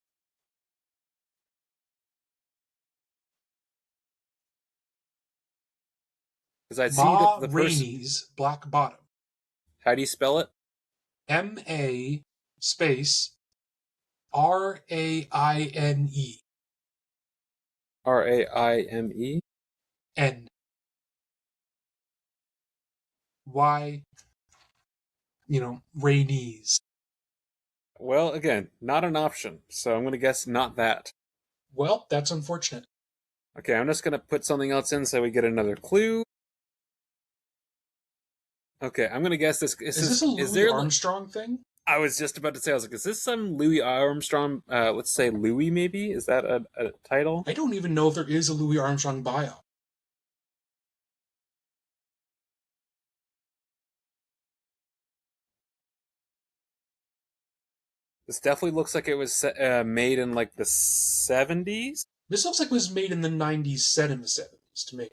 Because I see the Ma the person. Rainey's Black Bottom. How do you spell it? M-A space R-A-I-N-E. Raime. N. Y, Rainey's. Well, again, not an option. So I'm gonna guess not that. Well, that's unfortunate. Okay, I'm just gonna put something else in so we get another clue. Okay, I'm gonna guess this. This Is this a is Louis there? Armstrong thing? I was just about to say. I was like, is this some Louis Armstrong? Let's say Louis. Maybe is that a title? I don't even know if there is a Louis Armstrong bio. This definitely looks like it was made in like the 70s. This looks like it was made in the 90s, set in the 70s to me.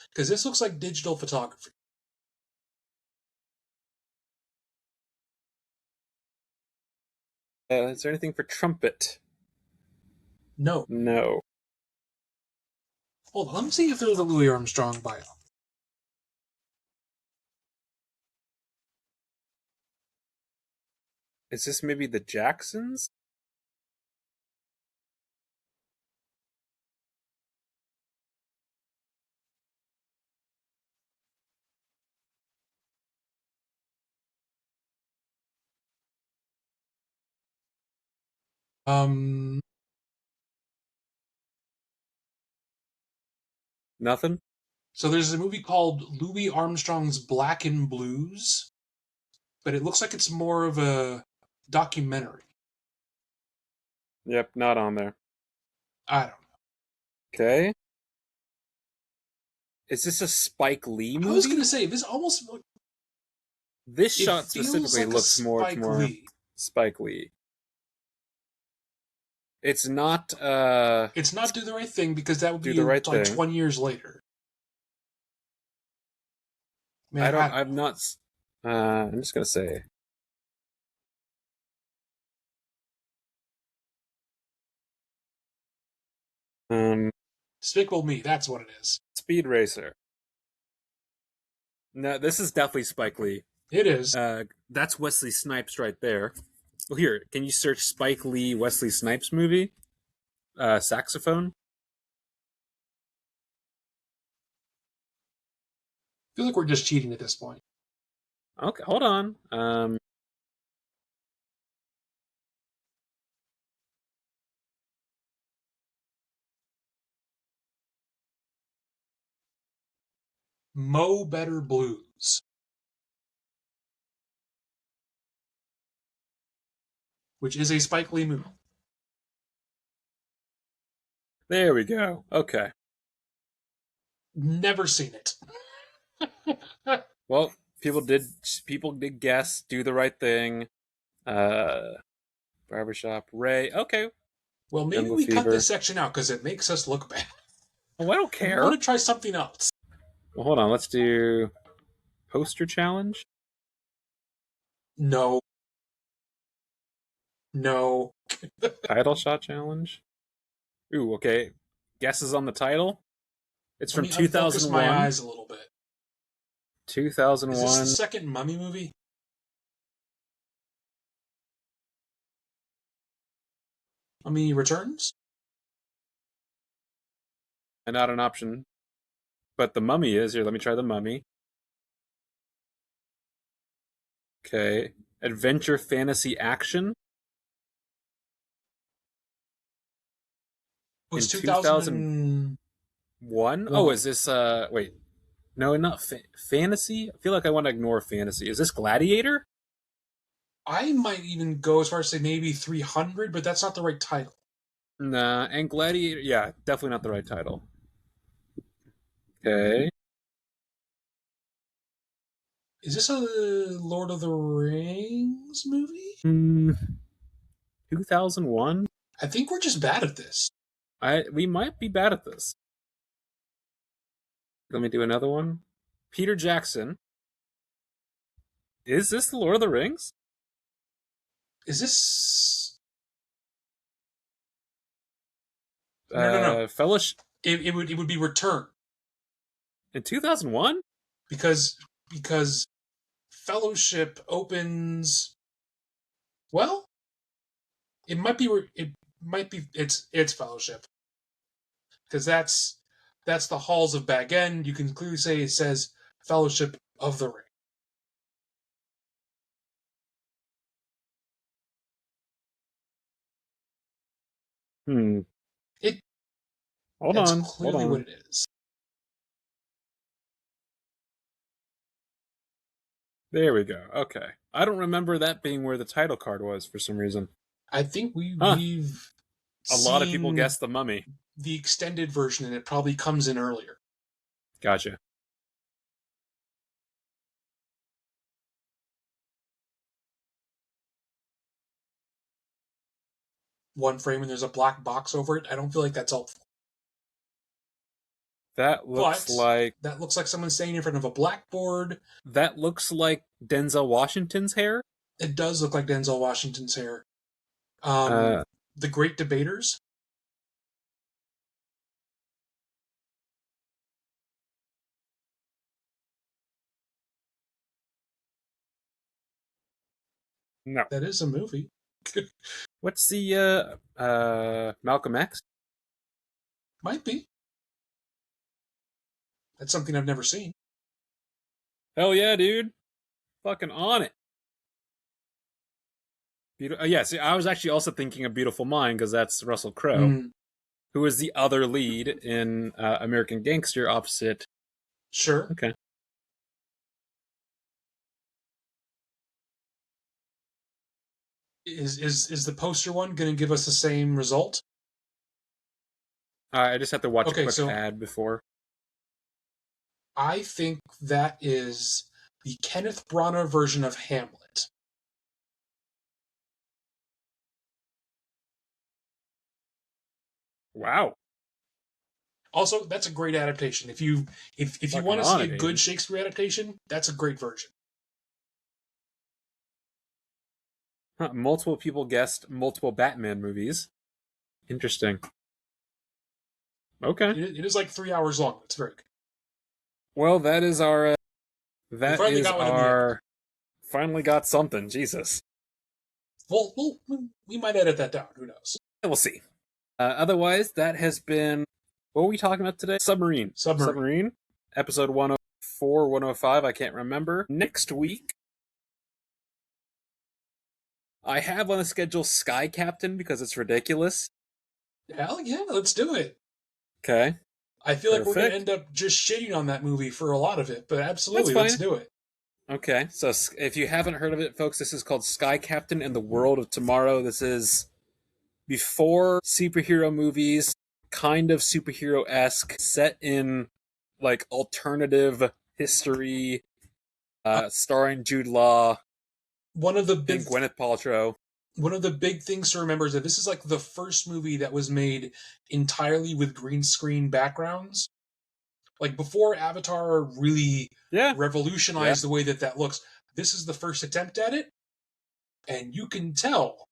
Because this looks like digital photography. Is there anything for trumpet? No. No. Hold on, let me see if there's a Louis Armstrong bio. Is this maybe the Jacksons? Um, Nothing. so there's a movie called Louis Armstrong's Black and Blues, but it looks like it's more of a documentary. Yep, not on there. I don't know. Okay. Is this a Spike Lee I was gonna movie? say this almost This it shot feels specifically like a looks more Spike more Lee. Spike Lee. It's not It's not Do the Right Thing because that would Do be the Right like Thing. 20 years later. I Man, don't I'm not I'm just gonna say um Despicable Me. That's what it is. Speed Racer. No, this is definitely Spike Lee. It is. That's Wesley Snipes right there. Well, here, can you search Spike Lee Wesley Snipes movie? Saxophone. I feel like we're just cheating at this point. Okay, hold on. Mo Better Blues, which is a Spike Lee movie. There we go. Okay. Never seen it. Well, people did guess. Do the Right Thing. Uh, Barbershop. Ray. Okay. Well, maybe Jungle we cut Fever. this section out because it makes us look bad. Oh, I don't I care. want to try something else. Well, hold on. Let's do poster challenge. No. No. Title shot challenge. Ooh, okay. Guesses on the title. It's Let from me unfocus my 2001. eyes a little bit. Is this the 2001. second Mummy movie? Mummy Returns? And not an option. But the Mummy is. Here, let me try the Mummy. Okay. Adventure fantasy action It was in 2001. 2001. Oh, is this wait. No, not fantasy. I feel like I want to ignore fantasy. Is this Gladiator? I might even go as far as say maybe 300, but that's not the right title. Nah, and Gladiator. Yeah, definitely not the right title. Okay. Is this a Lord of the Rings movie? 2001. I think we're just bad at this. We might be bad at this. Let me do another one. Peter Jackson. Is this the Lord of the Rings? Is this? No. Fellowship It would be Return in 2001. because because Fellowship opens. Well, it's Fellowship because that's the halls of Bag End. You can clearly say it says Fellowship of the Ring. Hmm. It Hold That's on. Hold clearly what on. it is. There we go. Okay. I don't remember that being where the title card was for some reason. I think Huh. we've A lot of people seen guessed the Mummy. the extended version, and it probably comes in earlier. Gotcha. One frame and there's a black box over it. I don't feel like that's helpful. That looks But like that looks like someone standing in front of a blackboard. Denzel Washington's hair. It does look like Denzel Washington's hair. Um, Uh, the Great Debaters. no. That is a movie. What's the Malcolm X? Might be. That's something I've never seen. Hell yeah, dude. Fucking on it. Yeah, see, I was actually also thinking of Beautiful Mind because that's Russell Crowe, Mm, who is the other lead in American Gangster opposite. sure. Okay. Is the poster one going to give us the same result? I just have to watch a Okay, quick so ad before. I think that is the Kenneth Branagh version of Hamlet. Wow. Also, that's a great adaptation. If you Fucking want to on see it, a good Hayden. Shakespeare adaptation, that's a great version. Huh, multiple people guessed multiple Batman movies. Interesting. Okay. It is like 3 hours long. It's very good. Well, We that finally is got one in the end. our finally got something. Jesus. We might edit that down. Who knows? We'll see. Otherwise, that has been what were we talking about today? Submarine. Submarine. Submarine. Episode 104, 105, I can't remember. Next week, I have on the schedule Sky Captain because it's ridiculous. Hell yeah, let's do it. Okay. I feel like we're going to Perfect. end up just shitting on that movie for a lot of it, but That's absolutely, let's fine. do it. Okay. So if you haven't heard of it, folks, this is called Sky Captain and the World of Tomorrow. This is before superhero movies, kind of superhero esque, set in like alternative history, starring Jude Law One of the big and Gwyneth Paltrow. one of the big things to remember is that this is like the first movie that was made entirely with green screen backgrounds. Like before Avatar really Yeah, yeah. revolutionized the way that looks, this is the first attempt at it, and you can tell.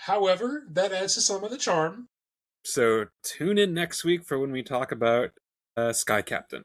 However, that adds to some of the charm. So tune in next week for when we talk about Sky Captain.